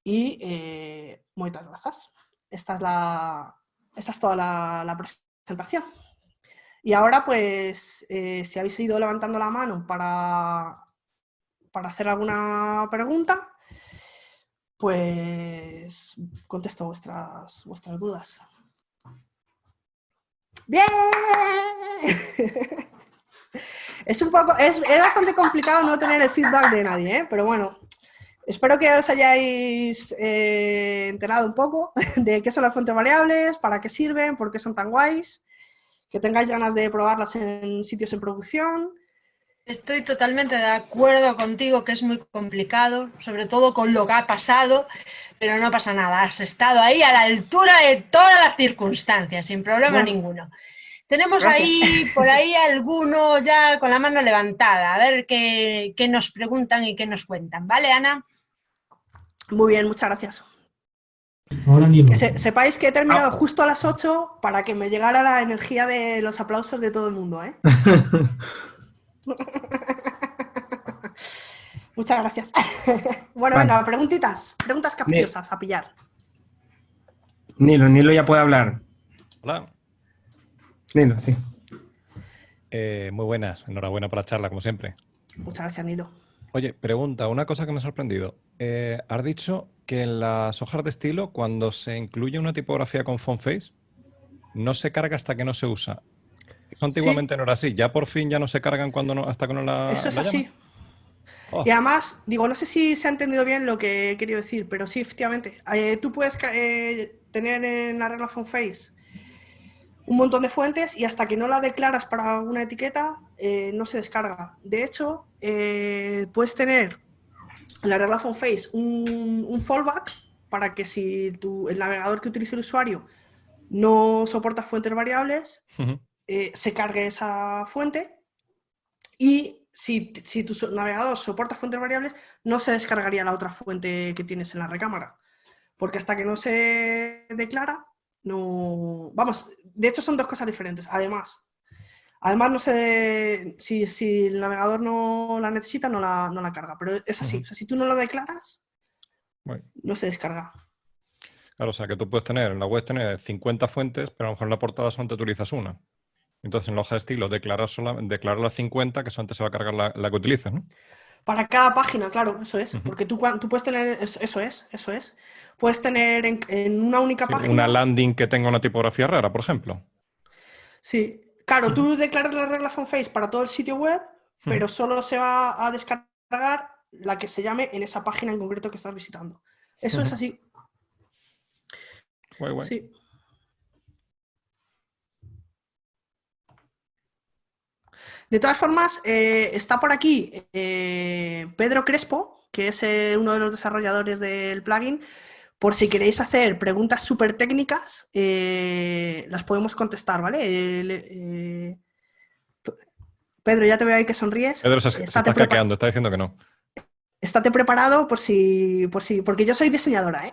Y muchas gracias. Esta es toda la presentación. Y ahora, pues, si habéis ido levantando la mano para hacer alguna pregunta, pues contesto vuestras dudas. ¡Bien! Es bastante complicado no tener el feedback de nadie, ¿eh? Pero bueno, espero que os hayáis enterado un poco de qué son las fuentes variables, para qué sirven, por qué son tan guays, que tengáis ganas de probarlas en sitios en producción. Estoy totalmente de acuerdo contigo que es muy complicado, sobre todo con lo que ha pasado, pero no pasa nada, has estado ahí a la altura de todas las circunstancias, sin problema ninguno. Tenemos por ahí alguno ya con la mano levantada, a ver qué nos preguntan y qué nos cuentan, ¿vale, Ana? Muy bien, muchas gracias. Ahora Nilo. Que sepáis que he terminado justo a las 8 para que me llegara la energía de los aplausos de todo el mundo, ¿eh? Muchas gracias. Bueno, vale. Venga, preguntas capciosas a pillar. Nilo ya puede hablar. Hola. Nilo, sí. Muy buenas, enhorabuena por la charla, como siempre. Muchas gracias, Nilo. Oye, pregunta, una cosa que me ha sorprendido. Has dicho que en las hojas de estilo, cuando se incluye una tipografía con font face, no se carga hasta que no se usa. Eso antiguamente no era así. Ya por fin ya no se cargan hasta que no la Eso es así. Oh. Y además, no sé si se ha entendido bien lo que he querido decir, pero sí, efectivamente. Tú puedes tener en la regla font face un montón de fuentes y hasta que no la declaras para una etiqueta no se descarga. De hecho, puedes tener en la regla font face un fallback para que si el navegador que utiliza el usuario no soporta fuentes variables, se cargue esa fuente y si tu navegador soporta fuentes variables, no se descargaría la otra fuente que tienes en la recámara. Porque hasta que no se declara, no... Vamos, de hecho son dos cosas diferentes. Además, Además, no sé si el navegador no la necesita, no la carga, pero es así. O sea, si tú no lo declaras, Bueno, no se descarga. claro, o sea que tú puedes tener, en la web tener 50 fuentes, pero a lo mejor en la portada solamente utilizas una. Entonces en la hoja de estilo declarar las 50, que solamente se va a cargar la que utilices, ¿no? Para cada página, claro, eso es. Ujú. Porque tú puedes tener, eso es. Puedes tener en una única Sí, página. una landing que tenga una tipografía rara, por ejemplo. Sí, claro, Ujú. tú declaras la regla FontFace para todo el sitio web, pero Ujú. solo se va a descargar la que se llame en esa página en concreto que estás visitando. Eso es Ujú. así, Guay, guay. sí. De todas formas, está por aquí Pedro Crespo, que es uno de los desarrolladores del plugin. Por si queréis hacer preguntas súper técnicas, las podemos contestar, ¿vale? Pedro, ya te veo ahí que sonríes. Pedro se está escaqueando, está diciendo que no. Estate preparado porque yo soy diseñadora, ¿eh?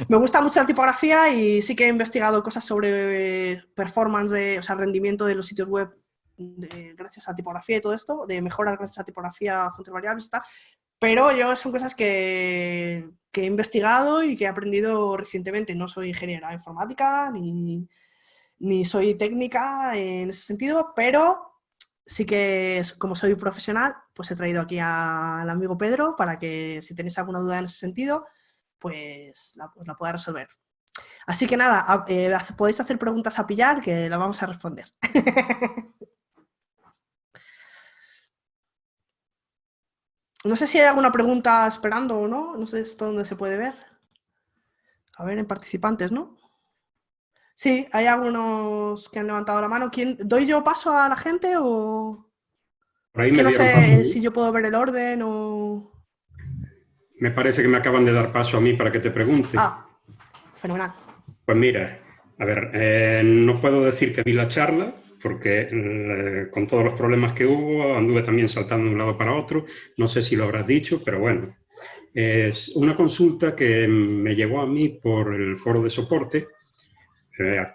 Me gusta mucho la tipografía y sí que he investigado cosas sobre performance, o sea, rendimiento de los sitios web gracias a la tipografía y todo esto, de mejoras gracias a tipografía, fuentes variables y tal. Pero son cosas que he investigado y que he aprendido recientemente. No soy ingeniera informática ni soy técnica en ese sentido, pero sí que, como soy profesional, pues he traído aquí al amigo Pedro para que si tenéis alguna duda en ese sentido, pues la pueda resolver. Así que nada, podéis hacer preguntas a pillar que las vamos a responder. No sé si hay alguna pregunta esperando o no. No sé esto dónde se puede ver. A ver, en participantes, ¿no? Sí, hay algunos que han levantado la mano. ¿Doy yo paso a la gente o...? Por ahí Es que me no dieron paso a sé mí. si yo puedo ver el orden o... Me parece que me acaban de dar paso a mí para que te pregunte. Ah, fenomenal. Pues mira, a ver, no puedo decir que vi la charla, porque con todos los problemas que hubo, anduve también saltando de un lado para otro. No sé si lo habrás dicho, pero bueno. Es una consulta que me llegó a mí por el foro de soporte.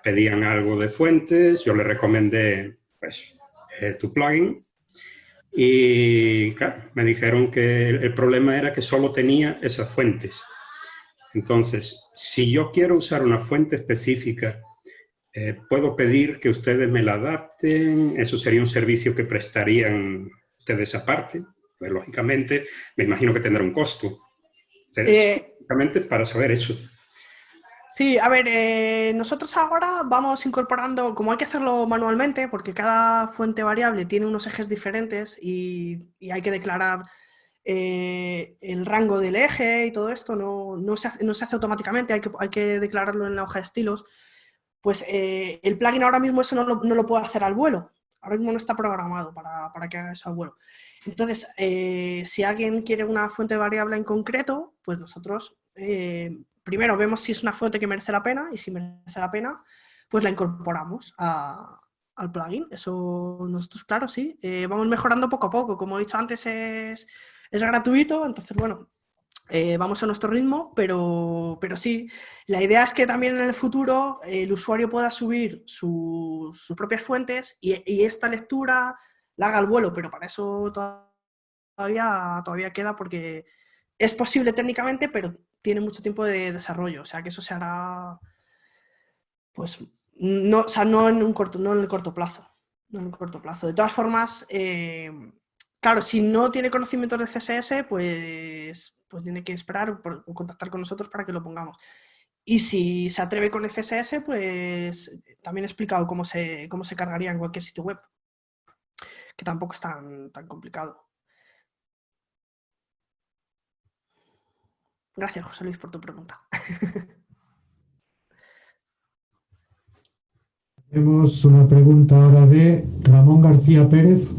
Pedían algo de fuentes, yo le recomendé pues, tu plugin. Y claro, me dijeron que el problema era que solo tenía esas fuentes. Entonces, si yo quiero usar una fuente específica, ¿puedo pedir que ustedes me la adapten? ¿Eso sería un servicio que prestarían ustedes aparte? Pues, lógicamente, me imagino que tendrá un costo. Lógicamente, para saber eso. Sí, a ver, nosotros ahora vamos incorporando, como hay que hacerlo manualmente, porque cada fuente variable tiene unos ejes diferentes y hay que declarar el rango del eje y todo esto, no se hace automáticamente, hay que declararlo en la hoja de estilos. Pues el plugin ahora mismo eso no lo puede hacer al vuelo. Ahora mismo no está programado para que haga eso al vuelo. Entonces, si alguien quiere una fuente variable en concreto, pues nosotros primero vemos si es una fuente que merece la pena y si merece la pena, pues la incorporamos al plugin. Eso nosotros, claro, sí. Vamos mejorando poco a poco. Como he dicho antes, es gratuito, entonces, bueno, vamos a nuestro ritmo, pero sí, la idea es que también en el futuro el usuario pueda subir sus propias fuentes y esta lectura la haga al vuelo, pero para eso todavía queda porque es posible técnicamente, pero tiene mucho tiempo de desarrollo, o sea que eso se hará, pues, no, o sea, no en el corto plazo. No en el corto plazo. De todas formas, claro, si no tiene conocimientos de CSS, pues tiene que esperar o contactar con nosotros para que lo pongamos. Y si se atreve con el CSS, pues también he explicado cómo se cargaría en cualquier sitio web, que tampoco es tan complicado. Gracias, José Luis, por tu pregunta. Tenemos una pregunta ahora de Ramón García Pérez.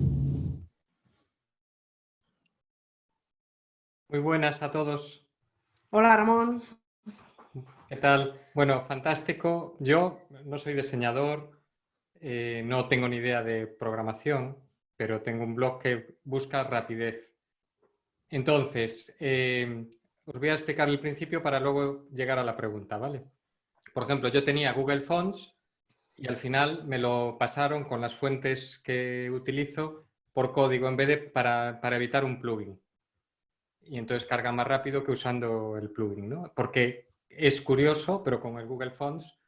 Muy buenas a todos. Hola, Ramón. ¿Qué tal? Bueno, fantástico. Yo no soy diseñador, no tengo ni idea de programación, pero tengo un blog que busca rapidez. Entonces, os voy a explicar el principio para luego llegar a la pregunta, ¿vale? Por ejemplo, yo tenía Google Fonts y al final me lo pasaron con las fuentes que utilizo por código en vez de para evitar un plugin. Y entonces carga más rápido que usando el plugin, ¿no? Porque es curioso, pero con el Google Fonts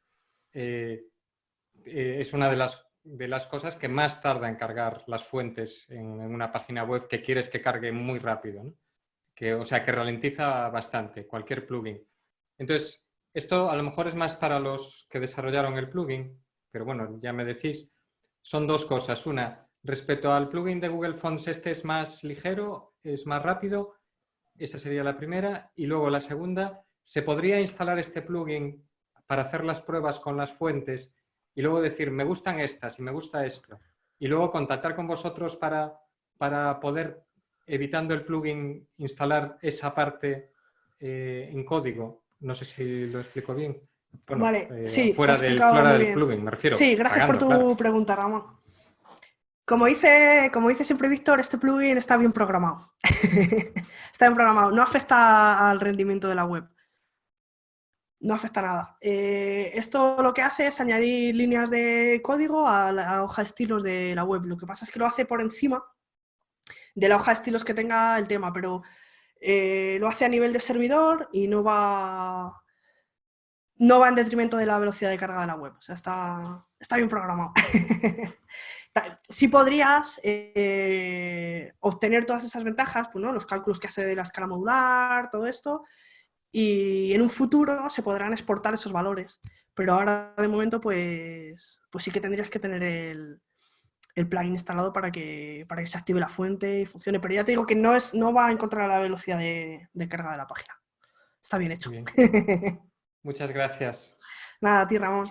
es una de las cosas que más tarda en cargar las fuentes en una página web que quieres que cargue muy rápido, ¿no? O sea, que ralentiza bastante cualquier plugin. Entonces, esto a lo mejor es más para los que desarrollaron el plugin, pero bueno, ya me decís. Son dos cosas. Una, respecto al plugin de Google Fonts, este es más ligero, es más rápido. Esa sería la primera. Y luego la segunda, ¿se podría instalar este plugin para hacer las pruebas con las fuentes y luego decir, me gustan estas y me gusta esto? Y luego contactar con vosotros para poder, evitando el plugin, instalar esa parte en código. No sé si lo explico bien. Bueno, Vale, sí, te he explicado fuera muy del bien. plugin, me refiero. Sí, gracias por Pagando, tu claro. pregunta, Ramón. Como dice siempre Víctor, este plugin está bien programado. Está bien programado, no afecta al rendimiento de la web. No afecta nada. Esto lo que hace es añadir líneas de código a la hoja de estilos de la web. Lo que pasa es que lo hace por encima de la hoja de estilos que tenga el tema, pero lo hace a nivel de servidor y no va en detrimento de la velocidad de carga de la web. O sea, está bien programado. Sí podrías obtener todas esas ventajas, pues, ¿no? Los cálculos que hace de la escala modular, todo esto, y en un futuro se podrán exportar esos valores. Pero ahora, de momento, pues sí que tendrías que tener el plugin instalado para que se active la fuente y funcione. Pero ya te digo que no va a encontrar la velocidad de carga de la página. Está bien hecho. Bien. Muchas gracias. Nada, a ti, Ramón.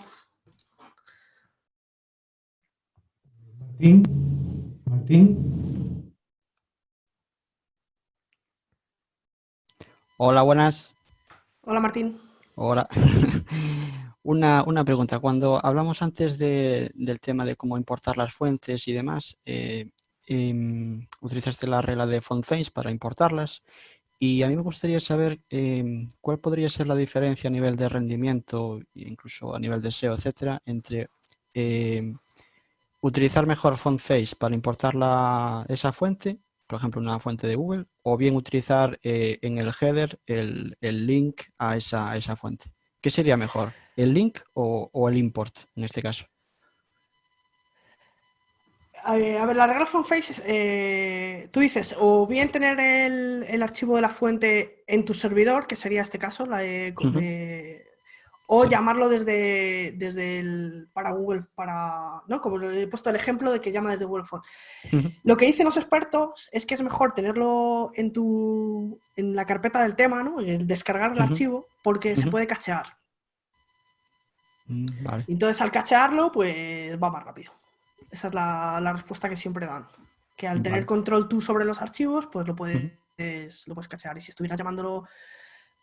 Martín. Hola, buenas. Hola, Martín. Hola. Una pregunta. Cuando hablamos antes del tema de cómo importar las fuentes y demás, utilizaste la regla de FontFace para importarlas y a mí me gustaría saber cuál podría ser la diferencia a nivel de rendimiento, incluso a nivel de SEO, etcétera, entre utilizar mejor FontFace para importar esa fuente, por ejemplo, una fuente de Google, o bien utilizar en el header el link a esa fuente. ¿Qué sería mejor? ¿El link o el import en este caso? A ver, la regla FontFace, tú dices, o bien tener el archivo de la fuente en tu servidor, que sería este caso, o Sí. llamarlo desde para Google, ¿no? Como he puesto el ejemplo de que llama desde Google Fonts. Lo que dicen los expertos es que es mejor tenerlo en la carpeta del tema, ¿no? En descargar el archivo, porque se puede cachear. Vale. Entonces, al cachearlo, pues va más rápido. Esa es la respuesta que siempre dan. Que al tener control tú sobre los archivos, pues lo puedes cachear. Y si estuvieras llamándolo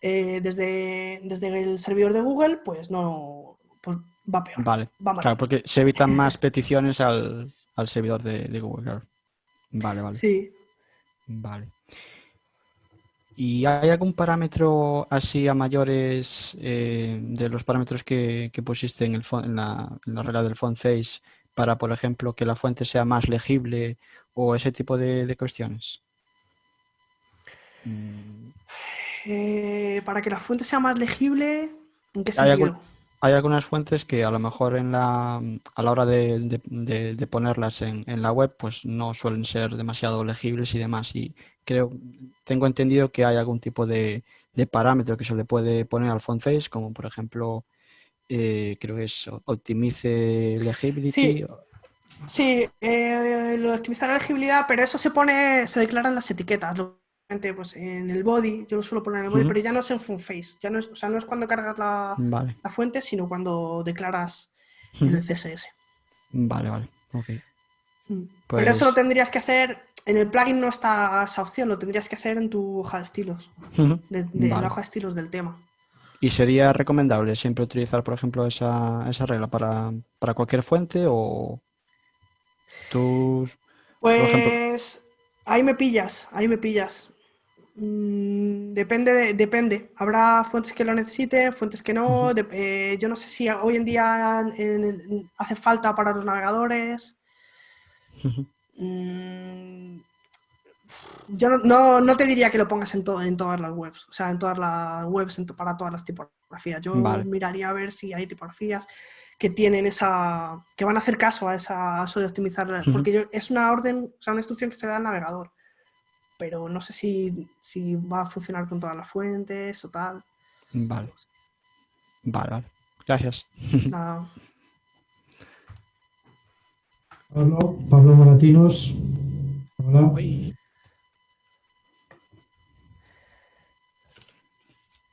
desde el servidor de Google, pues no, pues va peor. Vale. Va más Claro, rápido. porque se evitan más peticiones al servidor de Google, claro. Vale. Sí. Vale. ¿Y hay algún parámetro así a mayores de los parámetros que pusiste en la regla del FontFace para, por ejemplo, que la fuente sea más legible o ese tipo de cuestiones? Para que la fuente sea más legible, ¿en qué sentido? Hay algunas fuentes que a lo mejor a la hora de ponerlas en la web, pues no suelen ser demasiado legibles y demás. Y tengo entendido que hay algún tipo de parámetro que se le puede poner al FontFace, como por ejemplo, creo que es optimice legibility. Sí, lo de optimizar la legibilidad, pero eso se declaran las etiquetas. Pues en el body, yo lo suelo poner en el body, pero ya no es en FontFace. Ya no es, o sea, no es cuando cargas la fuente, sino cuando declaras en el CSS. Vale, ok. Pero eso lo tendrías que hacer, en el plugin no está esa opción, lo tendrías que hacer en tu hoja de estilos, la hoja de estilos del tema. ¿Y sería recomendable siempre utilizar, por ejemplo, esa regla para cualquier fuente o tú, pues por ejemplo? ahí me pillas. Depende. Habrá fuentes que lo necesiten, fuentes que no. Yo no sé si hoy en día hace falta para los navegadores. Yo no te diría que lo pongas en todas las webs, o sea, en todas las webs, para todas las tipografías. Yo miraría a ver si hay tipografías que tienen que van a hacer caso a eso de optimizar, porque es una orden, o sea, una instrucción que se da al navegador, pero no sé si va a funcionar con todas las fuentes o tal. Vale. Gracias. Nada. Pablo Moratinos. Hola.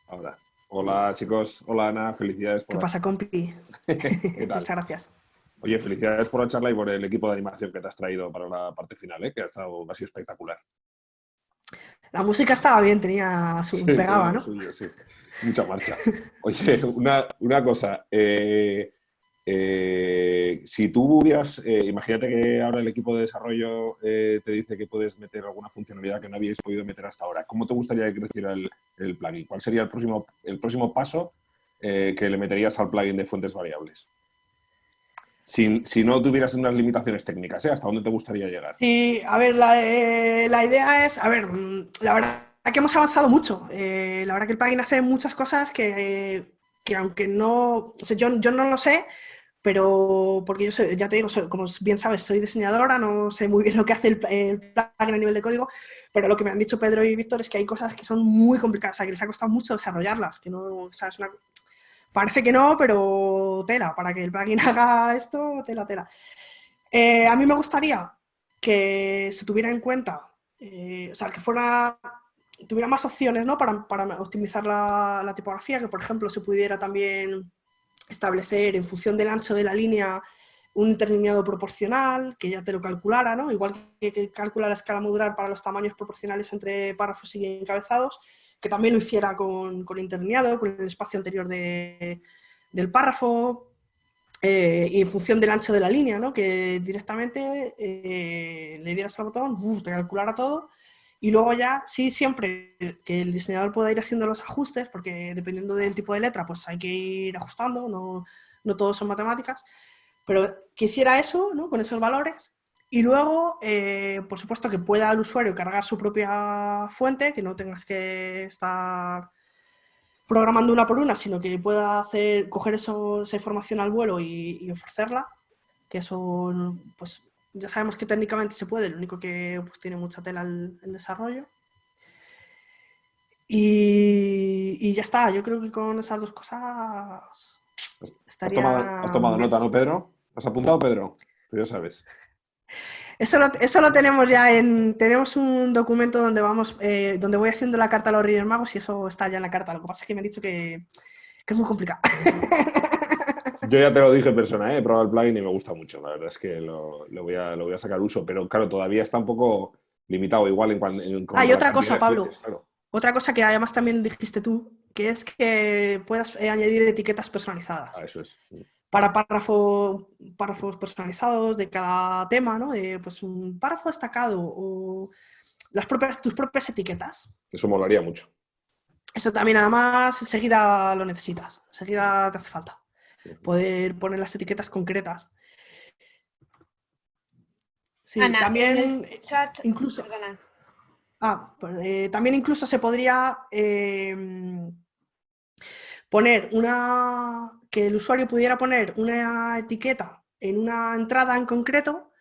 Ahora. Hola chicos, hola Ana, felicidades por ¿Qué pasa, compi? ¿Qué tal? Muchas gracias. Oye, felicidades por la charla y por el equipo de animación que te has traído para la parte final, que ha sido espectacular. La música estaba bien, pegaba, ¿no? Suyo, sí. Mucha marcha. Oye, una cosa. Si tú hubieras, imagínate que ahora el equipo de desarrollo te dice que puedes meter alguna funcionalidad que no habíais podido meter hasta ahora. ¿Cómo te gustaría que creciera el plugin? ¿Cuál sería el próximo paso que le meterías al plugin de fuentes variables? Si no tuvieras unas limitaciones técnicas, ¿hasta dónde te gustaría llegar? Sí, a ver, la idea es, la verdad que hemos avanzado mucho. La verdad que el plugin hace muchas cosas que aunque no, o sea, yo no lo sé, pero porque yo soy, ya te digo, como bien sabes, soy diseñadora, no sé muy bien lo que hace el plugin a nivel de código, pero lo que me han dicho Pedro y Víctor es que hay cosas que son muy complicadas, o sea, que les ha costado mucho desarrollarlas, que no, o sea, parece que no, pero tela, para que el plugin haga esto, tela. A mí me gustaría que se tuviera en cuenta, o sea, que tuviera más opciones, ¿no? para optimizar la tipografía, que por ejemplo se pudiera también establecer en función del ancho de la línea un interlineado proporcional, que ya te lo calculara, ¿no? Igual que calcula la escala modular para los tamaños proporcionales entre párrafos y encabezados, que también lo hiciera con interlineado, con el espacio anterior del párrafo, y en función del ancho de la línea, ¿no? Que directamente le dieras al botón, te calculara todo, y luego ya, sí, siempre que el diseñador pueda ir haciendo los ajustes, porque dependiendo del tipo de letra, pues hay que ir ajustando, no todos son matemáticas, pero que hiciera eso, ¿no? Con esos valores, y luego, por supuesto, que pueda el usuario cargar su propia fuente, que no tengas que estar programando una por una, sino que pueda coger esa información al vuelo y ofrecerla, que eso, pues ya sabemos que técnicamente se puede, lo único que pues, tiene mucha tela el desarrollo. Y ya está, yo creo que con esas dos cosas estaría... ¿Has tomado nota, no, Pedro? ¿Has apuntado, Pedro? Pues ya sabes. Eso lo tenemos ya tenemos un documento donde donde voy haciendo la carta a los Reyes Magos y eso está ya en la carta. Lo que pasa es que me han dicho que es muy complicado. Yo ya te lo dije en persona, he probado el plugin y me gusta mucho. La verdad es que le voy a sacar uso, pero claro, todavía está un poco limitado igual en cuanto Hay a otra cosa, Pablo. fuentes, claro. Otra cosa que además también dijiste tú, que es que puedas añadir etiquetas personalizadas. Eso es. Para párrafos personalizados de cada tema, ¿no? Pues un párrafo destacado o tus propias etiquetas. Eso molaría mucho. Eso también además enseguida lo necesitas, enseguida te hace falta poder poner las etiquetas concretas. Sí, Ana, también en el chat, incluso... perdona. También incluso se podría poner que el usuario pudiera poner una etiqueta en una entrada en concreto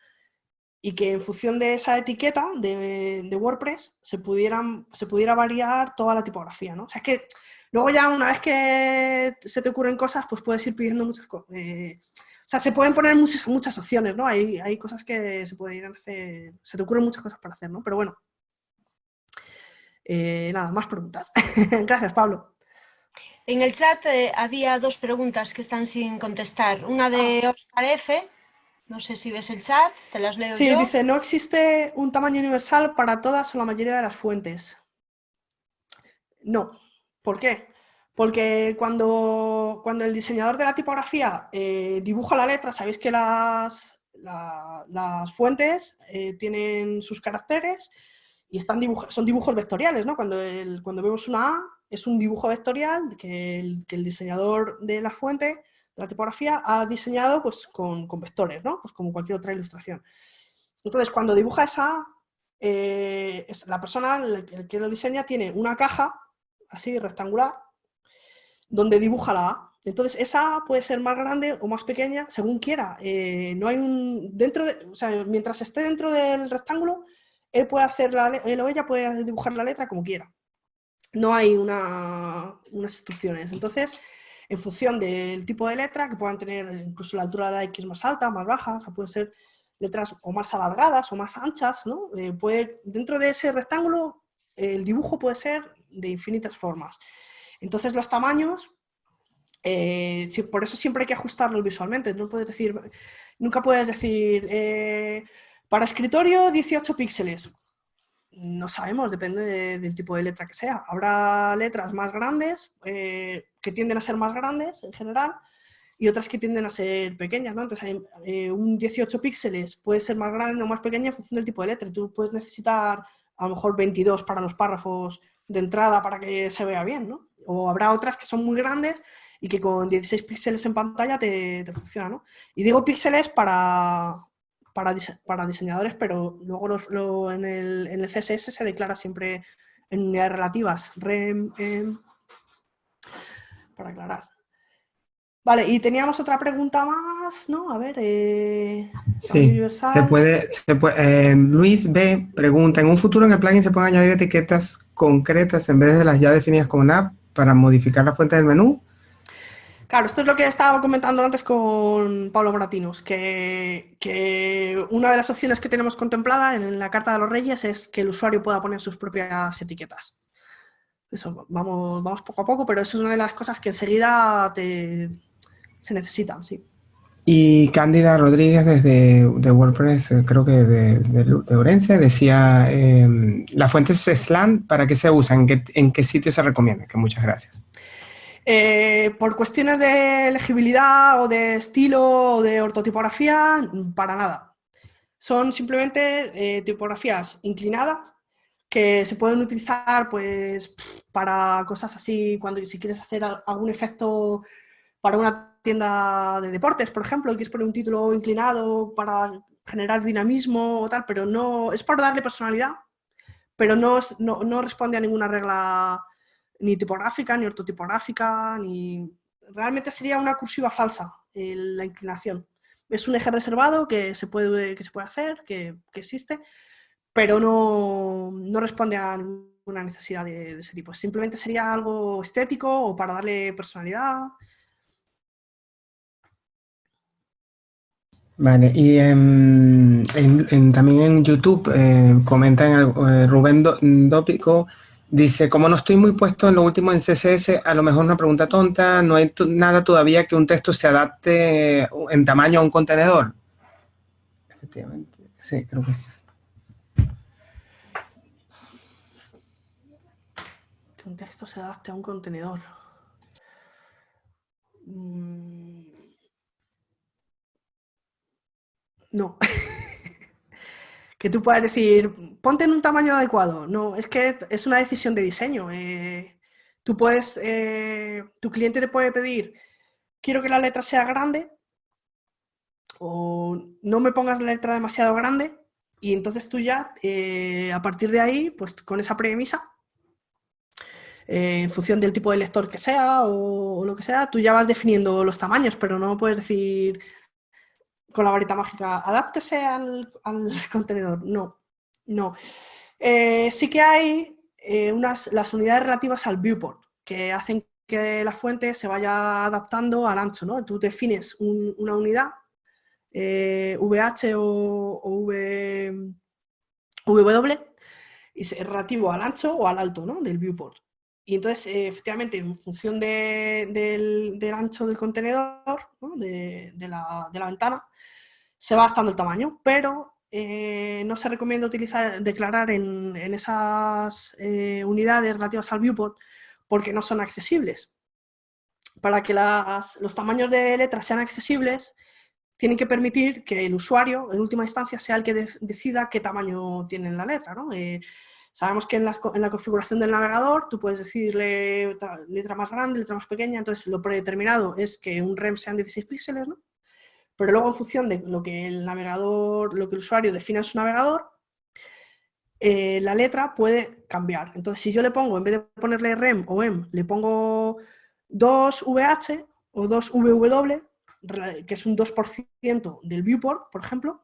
y que en función de esa etiqueta de WordPress se pudiera variar toda la tipografía, ¿no? O sea, es que luego ya una vez que se te ocurren cosas, pues puedes ir pidiendo muchas cosas. O sea, se pueden poner muchas opciones, ¿no? Hay cosas que se pueden ir a hacer, se te ocurren muchas cosas para hacer, ¿no? Pero bueno. Nada, más preguntas. Gracias, Pablo. En el chat había dos preguntas que están sin contestar. Una de Oscar F. No sé si ves el chat, te las leo yo. Sí, dice, no existe un tamaño universal para todas o la mayoría de las fuentes. No. ¿Por qué? Porque cuando el diseñador de la tipografía dibuja la letra, sabéis que las fuentes tienen sus caracteres y son dibujos vectoriales, ¿no? Cuando vemos una A, es un dibujo vectorial que el diseñador de la fuente, de la tipografía, ha diseñado pues, con vectores, ¿no? Pues como cualquier otra ilustración. Entonces, cuando dibuja esa A, la persona, el que lo diseña, tiene una caja, así, rectangular, donde dibuja la A. Entonces, esa A puede ser más grande o más pequeña, según quiera. No hay o sea, mientras esté dentro del rectángulo, él o ella puede dibujar la letra como quiera. No hay unas instrucciones. Entonces, en función del tipo de letra, que puedan tener incluso la altura de la X más alta, más baja, o sea, pueden ser letras o más alargadas o más anchas, ¿no? Dentro de ese rectángulo, el dibujo puede ser de infinitas formas. Entonces, los tamaños, por eso siempre hay que ajustarlos visualmente. Nunca puedes decir, para escritorio 18 píxeles. No sabemos, depende del tipo de letra que sea. Habrá letras más grandes, que tienden a ser más grandes en general, y otras que tienden a ser pequeñas, ¿no? Entonces, un 18 píxeles puede ser más grande o más pequeña en función del tipo de letra. Tú puedes necesitar a lo mejor 22 para los párrafos de entrada para que se vea bien, ¿no? O habrá otras que son muy grandes y que con 16 píxeles en pantalla te funciona, ¿no? Y digo píxeles para diseñadores, pero luego en el CSS se declara siempre en unidades relativas, rem, para aclarar. Vale, y teníamos otra pregunta más, ¿no? A ver, Sí, Luis B. pregunta, ¿en un futuro en el plugin se pueden añadir etiquetas concretas en vez de las ya definidas como nav para modificar la fuente del menú? Claro, esto es lo que estaba comentando antes con Pablo Moratinos, que una de las opciones que tenemos contemplada en la Carta de los Reyes es que el usuario pueda poner sus propias etiquetas. Eso, vamos poco a poco, pero eso es una de las cosas que enseguida se necesitan, sí. Y Cándida Rodríguez de WordPress, creo que de Orense, decía, ¿las fuentes SLAM para qué se usan? ¿En qué sitio se recomienda? Que muchas gracias. Por cuestiones de legibilidad o de estilo o de ortotipografía, para nada. Son simplemente tipografías inclinadas que se pueden utilizar pues, para cosas así, si quieres hacer algún efecto para una tienda de deportes, por ejemplo, y quieres poner un título inclinado para generar dinamismo o tal, pero no es para darle personalidad, pero no responde a ninguna regla ni tipográfica, ni ortotipográfica, ni... Realmente sería una cursiva falsa la inclinación. Es un eje reservado que se puede hacer, que existe, pero no responde a ninguna necesidad de ese tipo. Simplemente sería algo estético o para darle personalidad. Vale, y también en YouTube comentan Rubén Dópico, dice, como no estoy muy puesto en lo último en CSS, a lo mejor una pregunta tonta, no hay nada todavía que un texto se adapte en tamaño a un contenedor. Efectivamente, sí, creo que sí. Que un texto se adapte a un contenedor. No. Que tú puedas decir, ponte en un tamaño adecuado. No, es que es una decisión de diseño. Tu cliente te puede pedir, quiero que la letra sea grande, o no me pongas la letra demasiado grande, y entonces tú ya, a partir de ahí, pues con esa premisa, en función del tipo de lector que sea o lo que sea, tú ya vas definiendo los tamaños, pero no puedes decir con la varita mágica, adáptese al contenedor. No. Sí que hay las unidades relativas al viewport, que hacen que la fuente se vaya adaptando al ancho, ¿no? Tú defines una unidad, VH o VW, y es relativo al ancho o al alto, ¿no? Del viewport. Y entonces, efectivamente, en función del ancho del contenedor, ¿no? de la ventana, se va adaptando el tamaño, pero no se recomienda declarar en esas unidades relativas al viewport porque no son accesibles. Para que los tamaños de letras sean accesibles, tienen que permitir que el usuario, en última instancia, sea el que decida qué tamaño tiene la letra, ¿no? Sabemos que en la configuración del navegador tú puedes decirle letra más grande, letra más pequeña, entonces lo predeterminado es que un rem sean 16 píxeles, ¿no? Pero luego en función de lo que el navegador, lo que el usuario defina en su navegador, la letra puede cambiar. Entonces, si yo le pongo, en vez de ponerle rem o em, le pongo 2VH o 2VW, que es un 2% del viewport, por ejemplo,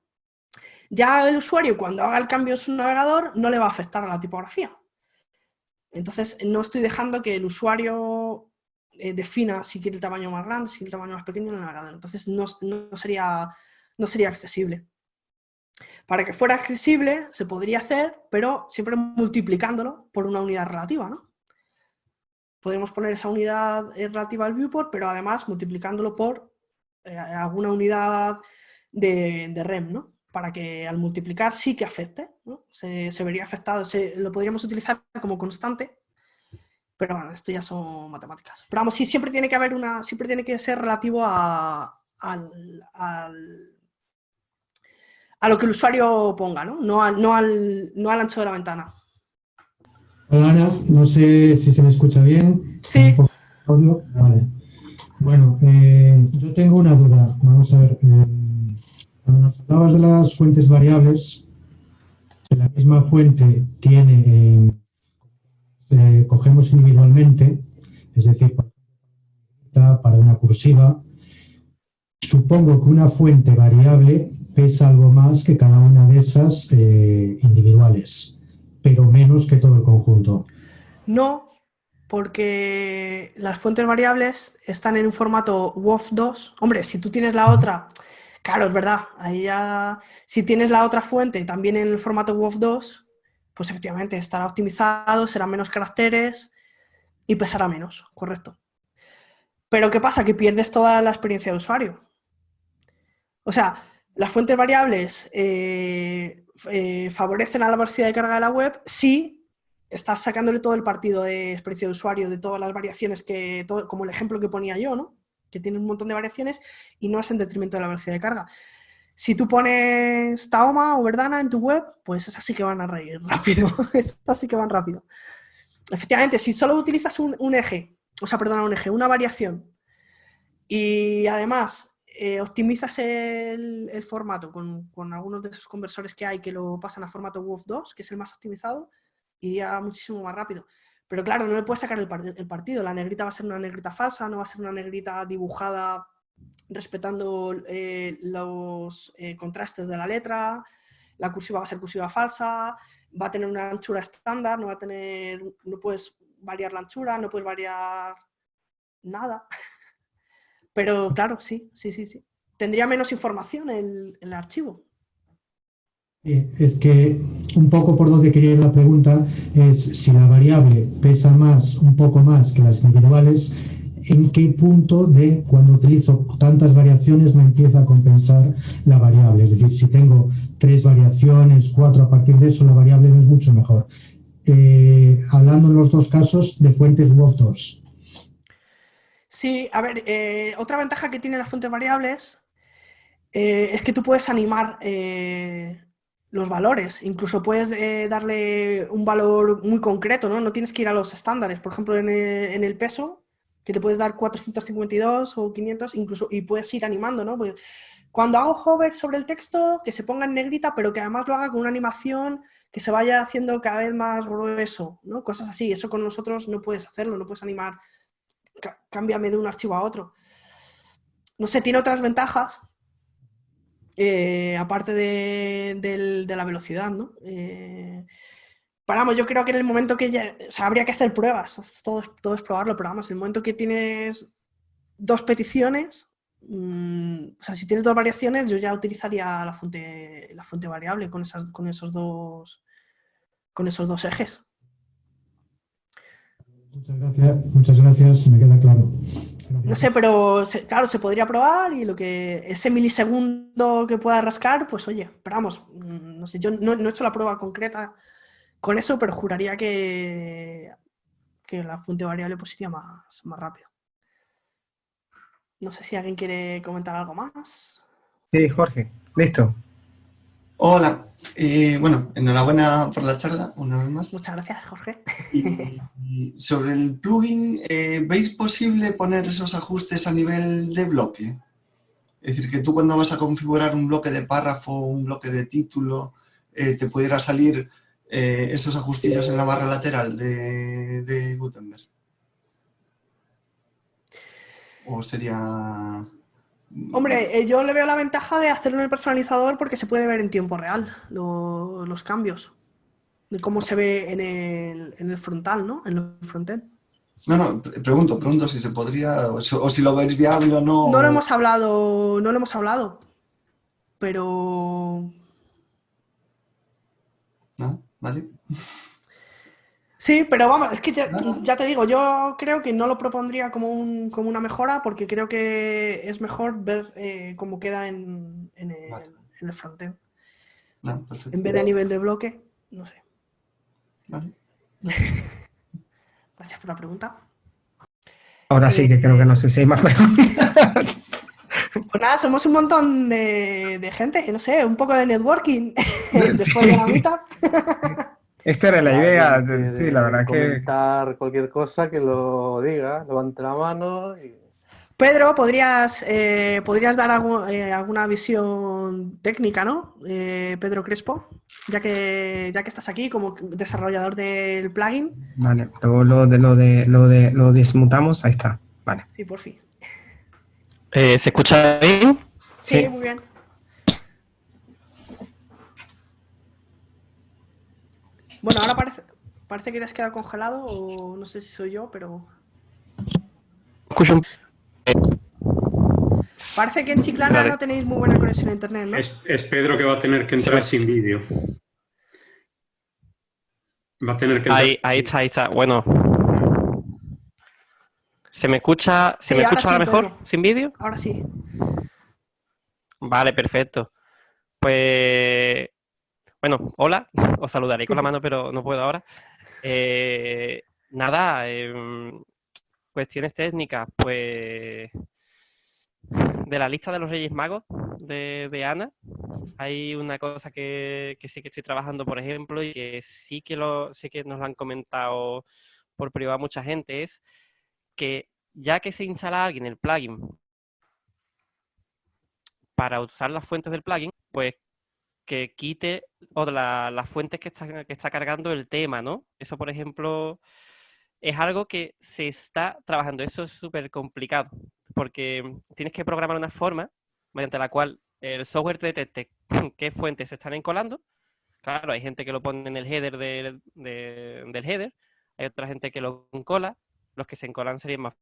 ya el usuario cuando haga el cambio en su navegador no le va a afectar a la tipografía. Entonces, no estoy dejando que el usuario defina si quiere el tamaño más grande, si quiere el tamaño más pequeño en el navegador. Entonces, no sería accesible. Para que fuera accesible se podría hacer, pero siempre multiplicándolo por una unidad relativa, ¿no? Podríamos poner esa unidad relativa al viewport, pero además multiplicándolo por alguna unidad de rem, ¿no? Para que al multiplicar sí que afecte, ¿no? Se vería afectado, lo podríamos utilizar como constante, pero bueno, esto ya son matemáticas. Pero vamos, sí, siempre tiene que ser relativo a lo que el usuario ponga, ¿no? No al ancho de la ventana. Hola Ana, no sé si se me escucha bien. Sí. Vale. Bueno, yo tengo una duda. Vamos a ver. Cuando nos hablabas de las fuentes variables, que la misma fuente tiene, cogemos individualmente, es decir, para una cursiva, supongo que una fuente variable pesa algo más que cada una de esas individuales, pero menos que todo el conjunto. No, porque las fuentes variables están en un formato WOF2. Hombre, si tú tienes la otra, claro, es verdad, ahí ya, si tienes la otra fuente también en el formato WOF2, pues efectivamente estará optimizado, serán menos caracteres y pesará menos, correcto. Pero ¿qué pasa? Que pierdes toda la experiencia de usuario. O sea, las fuentes variables favorecen a la velocidad de carga de la web si estás sacándole todo el partido de experiencia de usuario, de todas las variaciones, como el ejemplo que ponía yo, ¿no? Que tiene un montón de variaciones y no es en detrimento de la velocidad de carga. Si tú pones Tahoma o Verdana en tu web, pues esas sí que van a reír rápido. Esas sí que van rápido. Efectivamente, si solo utilizas un eje, una variación, y además optimizas el formato con algunos de esos conversores que hay que lo pasan a formato WOF2, que es el más optimizado, iría muchísimo más rápido. Pero claro, no le puedes sacar el partido. La negrita va a ser una negrita falsa, no va a ser una negrita dibujada respetando los contrastes de la letra, la cursiva va a ser cursiva falsa, va a tener una anchura estándar, no puedes variar la anchura, no puedes variar nada. Pero claro, sí. Tendría menos información el archivo. Es que un poco por donde quería ir la pregunta es si la variable pesa un poco más que las individuales, ¿en qué punto de cuando utilizo tantas variaciones me empieza a compensar la variable? Es decir, si tengo 3 variaciones, 4, a partir de eso la variable no es mucho mejor. Hablando en los dos casos de fuentes WOF2. Sí, a ver, otra ventaja que tienen las fuentes variables es que tú puedes animar los valores, incluso puedes darle un valor muy concreto, ¿no? No tienes que ir a los estándares, por ejemplo en el peso, que te puedes dar 452 o 500 incluso, y puedes ir animando, ¿no? Pues cuando hago hover sobre el texto, que se ponga en negrita, pero que además lo haga con una animación que se vaya haciendo cada vez más grueso, ¿no? Cosas así, eso con nosotros no puedes hacerlo, no puedes animar, cámbiame de un archivo a otro. No sé, tiene otras ventajas, aparte de la velocidad, ¿no? Vamos, yo creo que en el momento que ya, o sea, habría que hacer pruebas, todo es probarlo, pero vamos, en el momento que tienes 2 peticiones, o sea, si tienes 2 variaciones, yo ya utilizaría la fuente variable con esos dos ejes. Muchas gracias, me queda claro. Gracias. No sé, pero claro, se podría probar y ese milisegundo que pueda rascar, pues oye, pero vamos, no sé, yo no he hecho la prueba concreta con eso, pero juraría que la fuente variable pues iría más rápido. No sé si alguien quiere comentar algo más. Sí, Jorge, listo. Hola, Bueno, enhorabuena por la charla, una vez más. Muchas gracias, Jorge. Y sobre el plugin, ¿veis posible poner esos ajustes a nivel de bloque? Es decir, que tú cuando vas a configurar un bloque de párrafo, un bloque de título, te pudiera salir esos ajustillos en la barra lateral de Gutenberg. ¿O sería...? Hombre, yo le veo la ventaja de hacerlo en el personalizador porque se puede ver en tiempo real los cambios. De cómo se ve en el frontal, ¿no? En el frontend. No, pregunto si se podría, o si lo veis viable o no. No lo hemos hablado, pero... ¿No? ¿Vale? Sí, pero vamos, es que ya te digo, yo creo que no lo propondría como una mejora porque creo que es mejor ver cómo queda en el frontend. No, perfecto. En vez de a nivel de bloque, no sé. Vale. Gracias por la pregunta. Ahora sí que creo que no sé si hay más preguntas. Pues nada, somos un montón de gente, no sé, un poco de networking después de la meetup. Esta era la idea, Alguien sí, la verdad que... comentar cualquier cosa que lo diga, levante la mano y... Pedro, podrías dar alguna visión técnica, ¿no? Pedro Crespo, ya que estás aquí como desarrollador del plugin. Vale, luego lo desmutamos, ahí está, vale. Sí, por fin. ¿Se escucha bien? Sí, muy bien. Bueno, ahora parece que te has quedado congelado o no sé si soy yo, pero... Escucho un... Parece que en Chiclana Vale. no tenéis muy buena conexión a internet, ¿no? Es Pedro que va a tener que entrar sin vídeo. Va a tener que entrar. Ahí está. Bueno. ¿Se me escucha, Sí, ¿me escucha ahora ahora sí, mejor? Pedro. ¿Sin vídeo? Ahora sí. Vale, perfecto. Pues... Bueno, hola. Os saludaré con la mano, pero no puedo ahora. Nada, cuestiones técnicas, pues... De la lista de los Reyes Magos de Ana, hay una cosa que sí que estoy trabajando, por ejemplo, y que sí que nos lo han comentado por privado mucha gente, es que ya que se instala alguien el plugin para usar las fuentes del plugin, pues que quite las fuentes que está cargando el tema, ¿no? Eso, por ejemplo, es algo que se está trabajando. Eso es súper complicado, porque tienes que programar una forma mediante la cual el software detecte qué fuentes se están encolando. Claro, hay gente que lo pone en el header del header, hay otra gente que lo encola. Los que se encolan serían más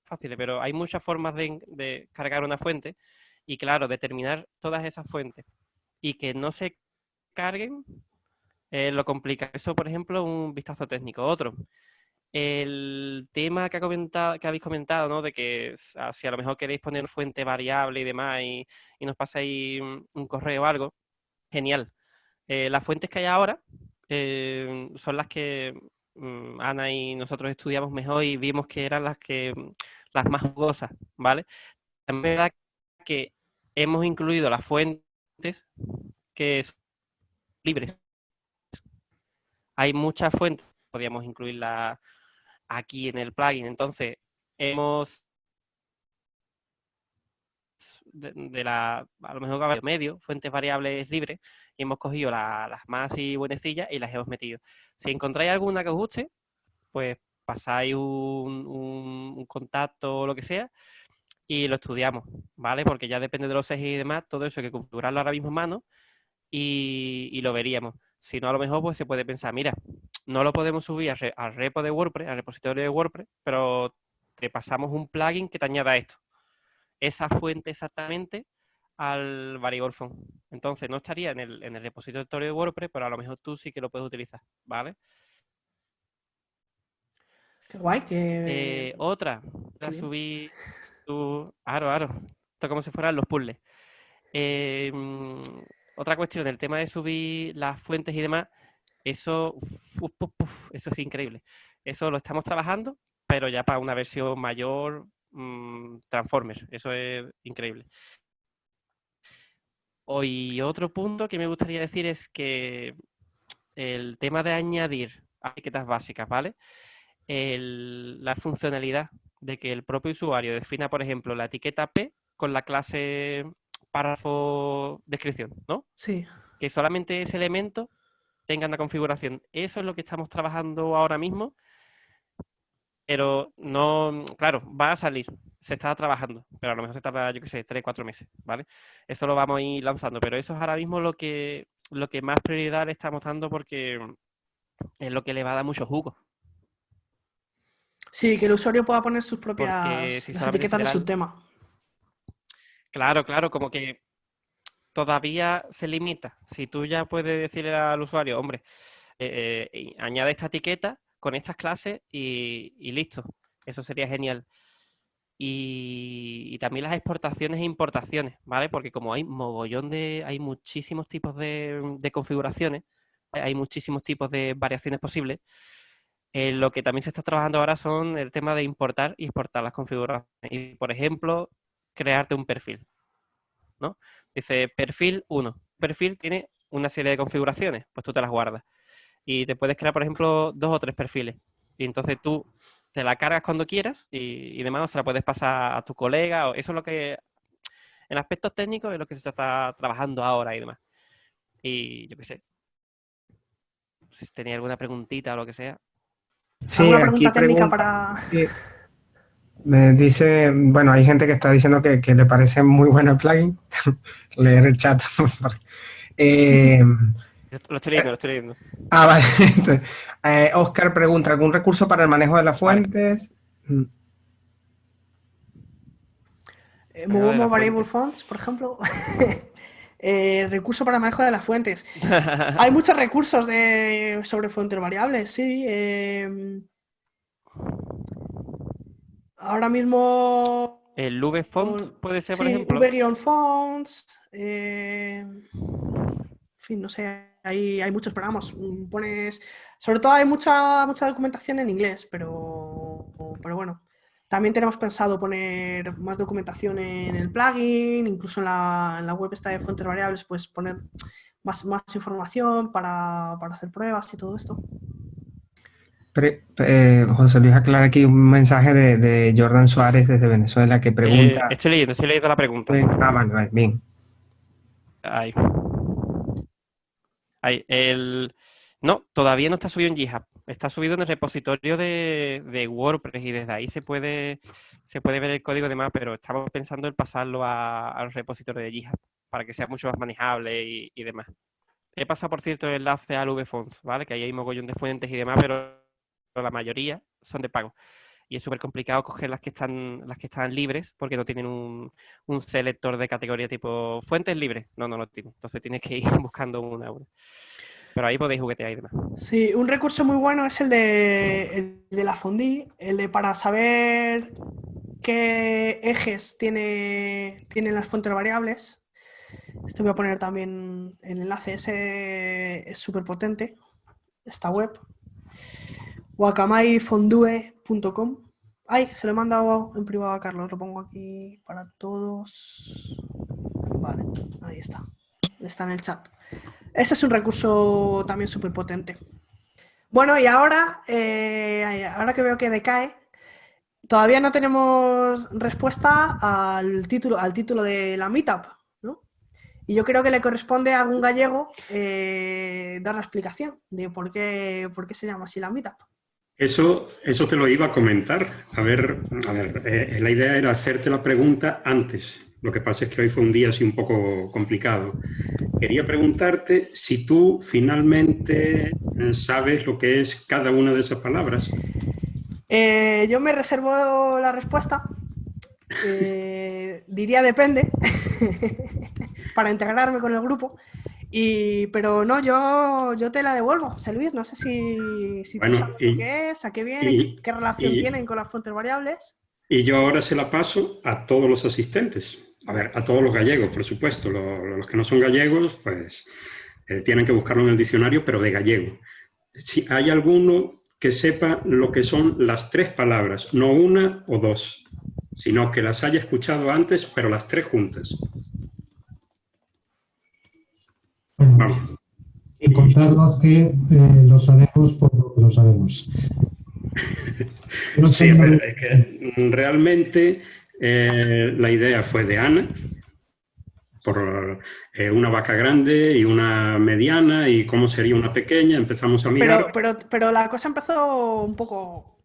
fáciles, pero hay muchas formas de cargar una fuente y, claro, determinar todas esas fuentes y que no se carguen lo complica. Eso, por ejemplo, un vistazo técnico. Otro, el tema que habéis comentado, ¿no? De que si a lo mejor queréis poner fuente variable y demás y nos pasáis un correo o algo, genial. Las fuentes que hay ahora son las que Ana y nosotros estudiamos mejor y vimos que eran las más jugosas, ¿vale? También es verdad que hemos incluido las fuentes que son libres. Hay muchas fuentes, podríamos incluirlas aquí en el plugin. Entonces, hemos a lo mejor medio, fuentes variables libres, y hemos cogido las más y buenecillas y las hemos metido. Si encontráis alguna que os guste, pues pasáis un contacto o lo que sea y lo estudiamos, ¿vale? Porque ya depende de los ejes y demás, todo eso hay que configurarlo ahora mismo en mano y lo veríamos. Si no, a lo mejor pues se puede pensar, mira, no lo podemos subir al repo de WordPress, al repositorio de WordPress, pero te pasamos un plugin que te añada esto. Esa fuente exactamente al variable font. Entonces no estaría en el repositorio de WordPress, pero a lo mejor tú sí que lo puedes utilizar, ¿vale? Qué guay, otra, la subí aro. Esto como si fueran los puzzles. Otra cuestión, el tema de subir las fuentes y demás, eso es increíble. Eso lo estamos trabajando, pero ya para una versión mayor, Transformers. Eso es increíble. Y otro punto que me gustaría decir es que el tema de añadir etiquetas básicas, ¿vale? La funcionalidad de que el propio usuario defina, por ejemplo, la etiqueta P con la clase párrafo descripción, ¿no? Sí. Que solamente ese elemento tenga una configuración. Eso es lo que estamos trabajando ahora mismo, pero no, claro, va a salir, se está trabajando, pero a lo mejor se tarda, yo qué sé, 3, 4 meses, ¿vale? Eso lo vamos a ir lanzando, pero eso es ahora mismo lo que más prioridad le estamos dando porque es lo que le va a dar mucho jugo. Sí, que el usuario pueda poner sus Porque propias si las solamente etiquetas de su será tema. Claro, como que todavía se limita. Si tú ya puedes decirle al usuario, hombre, añade esta etiqueta con estas clases y listo. Eso sería genial. Y también las exportaciones e importaciones, ¿vale? Porque como hay hay muchísimos tipos de configuraciones, hay muchísimos tipos de variaciones posibles, lo que también se está trabajando ahora son el tema de importar y exportar las configuraciones. Y, por ejemplo, crearte un perfil, ¿no? Dice perfil 1. Perfil tiene una serie de configuraciones, pues tú te las guardas. Y te puedes crear, por ejemplo, 2 o 3 perfiles. Y entonces tú te la cargas cuando quieras y demás, se la puedes pasar a tu colega. Eso es lo que, en aspectos técnicos, es lo que se está trabajando ahora y demás. Y yo qué sé, si tenía alguna preguntita o lo que sea. Sí, ¿Alguna aquí pregunta técnica para...? Me dice, bueno, hay gente que está diciendo que le parece muy bueno el plugin. Leer el chat. Lo estoy leyendo. Vale. Entonces, Oscar pregunta, ¿algún recurso para el manejo de las fuentes? Mogomo Variable Fonts, por ejemplo. Recurso para el manejo de las fuentes. Hay muchos recursos sobre fuentes variables, sí. Ahora mismo... El VFont puede ser, por sí, ejemplo. V-Fonts. En fin, no sé, hay muchos programas. Pones... Sobre todo hay mucha documentación en inglés, pero bueno. También tenemos pensado poner más documentación en el plugin, incluso en la web esta de fuentes variables, pues poner más información para hacer pruebas y todo esto. José Luis aclara aquí un mensaje de Jordan Suárez desde Venezuela que pregunta... Estoy leyendo la pregunta. Vale, bien. Ahí. No, todavía no está subido en GitHub. Está subido en el repositorio de WordPress y desde ahí se puede ver el código y demás, pero estamos pensando en pasarlo al repositorio de GitHub para que sea mucho más manejable y demás. He pasado, por cierto, el enlace al VFonts, ¿vale? Que ahí hay mogollón de fuentes y demás, pero la mayoría son de pago. Y es súper complicado coger las que están libres porque no tienen un selector de categoría tipo fuentes libres. No lo tienen. Entonces tienes que ir buscando una. Pero ahí podéis juguetear y demás. Sí, un recurso muy bueno es el de la Fondi, el de para saber qué ejes tienen las fuentes variables. Este voy a poner también el enlace, ese es súper potente, esta web. wakamayfondue.com. Ay, se lo he mandado en privado a Carlos, lo pongo aquí para todos. Vale, ahí está. Está en el chat. Ese es un recurso también súper potente. Bueno, y ahora que veo que decae, todavía no tenemos respuesta al título de la Meetup, ¿no? Y yo creo que le corresponde a algún gallego dar la explicación de por qué se llama así la Meetup. Eso te lo iba a comentar. A ver, la idea era hacerte la pregunta antes. Lo que pasa es que hoy fue un día así un poco complicado. Quería preguntarte si tú finalmente sabes lo que es cada una de esas palabras. Yo me reservo la respuesta. Diría depende, para integrarme con el grupo. Pero no, yo te la devuelvo, José Luis. No sé si tú sabes lo que es, a qué viene, qué relación tienen con las fuentes variables. Y yo ahora se la paso a todos los asistentes. A ver, a todos los gallegos, por supuesto. Los que no son gallegos, pues tienen que buscarlo en el diccionario, pero de gallego. Si hay alguno que sepa lo que son las 3 palabras, no una o 2, sino que las haya escuchado antes, pero las 3 juntas. Bueno, y contarnos que lo sabemos por lo que lo sabemos. No Sí, tengo- pero es que realmente la idea fue de Ana, por una vaca grande y una mediana y cómo sería una pequeña. Empezamos a mirar. Pero la cosa empezó un poco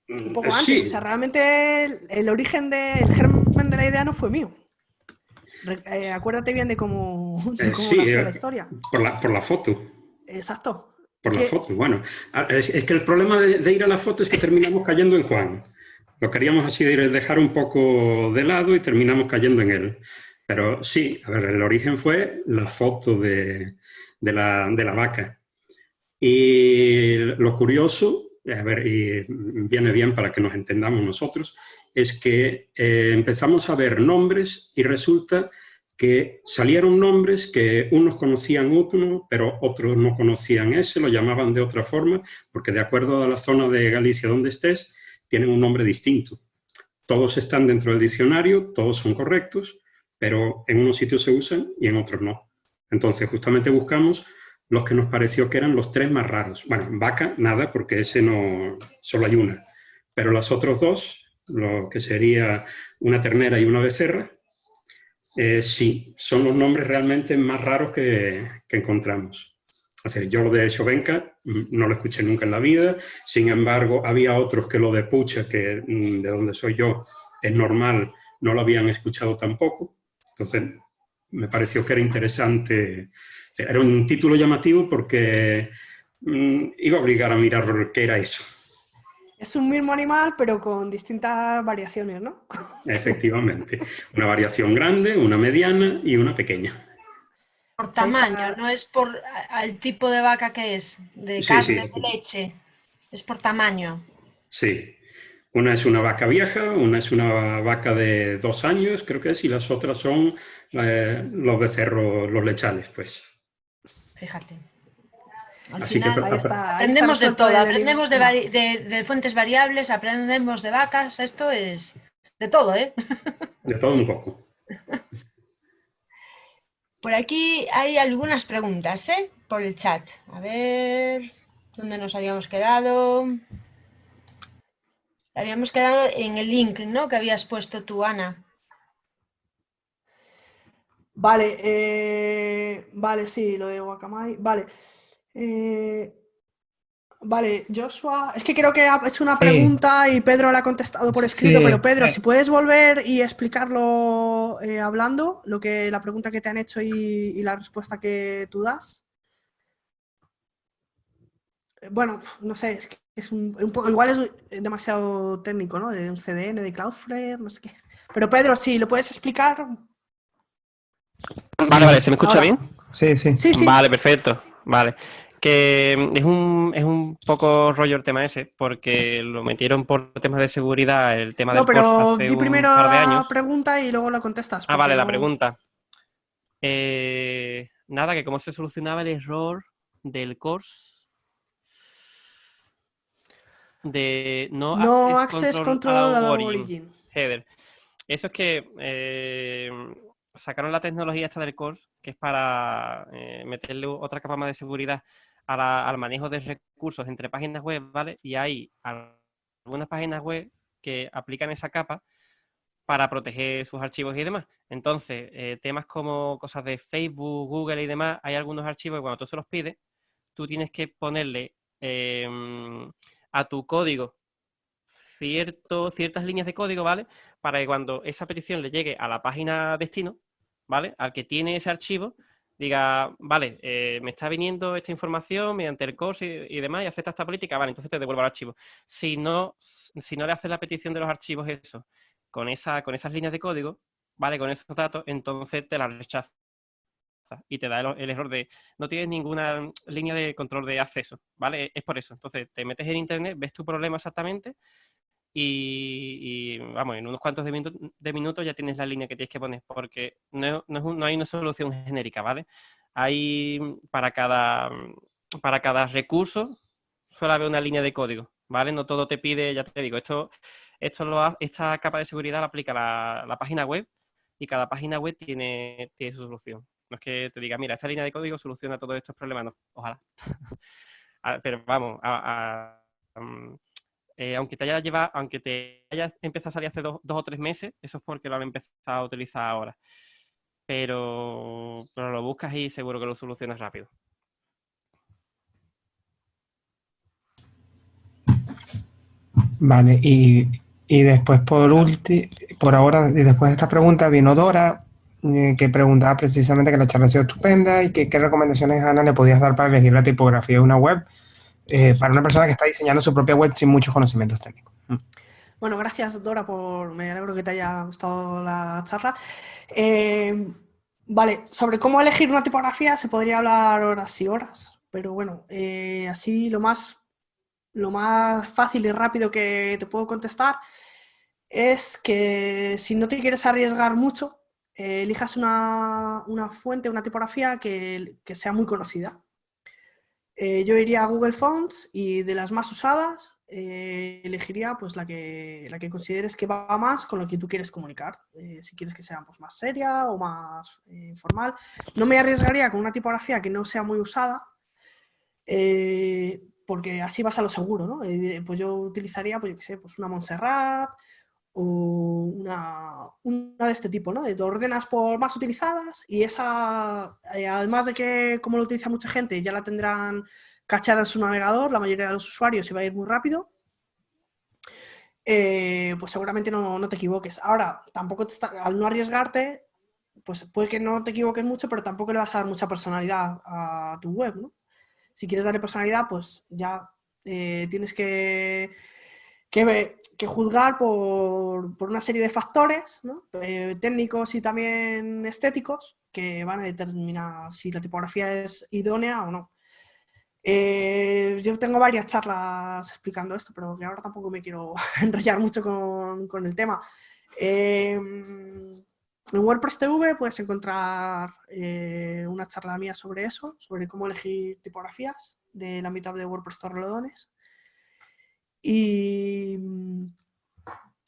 antes. Sí, O sea, realmente el origen el germen de la idea no fue mío. Acuérdate bien de cómo sí, nació la historia. por la foto. Exacto. Por la foto, bueno. Es que el problema de ir a la foto es que terminamos cayendo en Juan. Lo queríamos así dejar un poco de lado y terminamos cayendo en él. Pero sí, a ver, el origen fue la foto de la vaca. Y lo curioso, a ver, y viene bien para que nos entendamos nosotros, es que empezamos a ver nombres y resulta que salieron nombres que unos conocían uno, pero otros no conocían ese, lo llamaban de otra forma, porque de acuerdo a la zona de Galicia donde estés, tienen un nombre distinto. Todos están dentro del diccionario, todos son correctos, pero en unos sitios se usan y en otros no. Entonces, justamente buscamos los que nos pareció que eran los 3 más raros. Bueno, vaca, nada, porque ese no, solo hay una. Pero los otros 2, lo que sería una ternera y una becerra, sí, son los nombres realmente más raros que encontramos. O sea, yo lo de Xovenca no lo escuché nunca en la vida, sin embargo, había otros que lo de Pucha, que de donde soy yo, es normal, no lo habían escuchado tampoco. Entonces, me pareció que era interesante. O sea, era un título llamativo porque iba a obligar a mirar qué era eso. Es un mismo animal, pero con distintas variaciones, ¿no? Efectivamente. Una variación grande, una mediana y una pequeña. Por tamaño, no es por el tipo de vaca que es, de Sí, carne, sí. de leche, es por tamaño. Sí. Una es una vaca vieja, una es una vaca de 2 años, creo que es, y las otras son los becerros, los lechales, pues. Fíjate. Al Así que final Ahí está aprendemos de resuelto todo, el aprendemos enigma. de fuentes variables, aprendemos de vacas, esto es de todo, ¿eh? de todo un poco. Por aquí hay algunas preguntas, ¿eh? Por el chat. A ver, ¿dónde nos habíamos quedado? Habíamos quedado en el link, ¿no? Que habías puesto tú, Ana. Vale, sí, lo de Guacamay. Vale. Vale, Joshua. Es que creo que ha hecho una pregunta y Pedro la ha contestado por escrito, Sí, pero Pedro, sí. si puedes volver y explicarlo hablando, la pregunta que te han hecho y la respuesta que tú das. Bueno, no sé, es que es un poco, igual es demasiado técnico, ¿no? De un CDN, de Cloudflare, no sé qué. Pero Pedro, si lo puedes explicar. Vale, ¿se me escucha Ahora. bien? Sí, sí. Sí, sí. Vale, perfecto. Vale. Que es un poco rollo el tema ese, porque lo metieron por temas de seguridad, el tema No, del CORS pero hace di un primero par de la años. pregunta y luego la contestas. Ah, vale, la no- pregunta. Nada, que cómo se solucionaba el error del CORS de No no access access control control allow allow origin. header. Eso es que sacaron la tecnología esta del CORS, que es para meterle otra capa más de seguridad al manejo de recursos entre páginas web, ¿vale? Y hay algunas páginas web que aplican esa capa para proteger sus archivos y demás. Entonces, temas como cosas de Facebook, Google y demás, hay algunos archivos que cuando tú se los pides, tú tienes que ponerle a tu código ciertas líneas de código, ¿vale? Para que cuando esa petición le llegue a la página destino, ¿vale? Al que tiene ese archivo, diga, vale, me está viniendo esta información mediante el CORS y demás, y acepta esta política, vale, entonces te devuelvo el archivo. Si no le haces la petición de los archivos eso, con esas líneas de código, ¿vale? Con esos datos, entonces te la rechaza y te da el error de no tienes ninguna línea de control de acceso, ¿vale? Es por eso. Entonces te metes en internet, ves tu problema exactamente y vamos, en unos cuantos de minutos ya tienes la línea que tienes que poner, porque no hay una solución genérica, ¿vale? Hay para cada recurso suele haber una línea de código, ¿vale? No todo te pide, ya te digo, esta capa de seguridad la aplica la página web y cada página web tiene su solución. No es que te diga, mira, esta línea de código soluciona todos estos problemas, no, ojalá. Pero vamos, aunque te hayas empezado a salir hace 2 o 3 meses, eso es porque lo han empezado a utilizar ahora. Pero lo buscas y seguro que lo solucionas rápido. Vale, y después por ahora, y después de esta pregunta vino Dora, que preguntaba precisamente que la charla ha sido estupenda y que qué recomendaciones, Ana, le podías dar para elegir la tipografía de una web para una persona que está diseñando su propia web sin muchos conocimientos técnicos. Bueno, gracias Dora, me alegro que te haya gustado la charla. Vale, sobre cómo elegir una tipografía se podría hablar horas y horas, pero bueno, así lo más fácil y rápido que te puedo contestar es que si no te quieres arriesgar mucho, elijas una fuente, una tipografía que sea muy conocida. Yo iría a Google Fonts y de las más usadas elegiría pues la que consideres que va más con lo que tú quieres comunicar. Si quieres que sea pues, más seria o más informal. No me arriesgaría con una tipografía que no sea muy usada, porque así vas a lo seguro, ¿no? Pues yo utilizaría, pues yo qué sé, pues una Montserrat o una de este tipo, ¿no? Te ordenas por más utilizadas y esa, además de que como lo utiliza mucha gente, ya la tendrán cachada en su navegador, la mayoría de los usuarios, y va a ir muy rápido, pues seguramente no te equivoques. Ahora, tampoco al no arriesgarte, pues puede que no te equivoques mucho, pero tampoco le vas a dar mucha personalidad a tu web, ¿no? Si quieres darle personalidad, pues ya tienes que juzgar por una serie de factores, ¿no? Técnicos y también estéticos, que van a determinar si la tipografía es idónea o no. Yo tengo varias charlas explicando esto, pero que ahora tampoco me quiero enrollar mucho con el tema. En WordPress TV puedes encontrar una charla mía sobre eso, sobre cómo elegir tipografías de la Meetup de WordPress Torrelodones. Y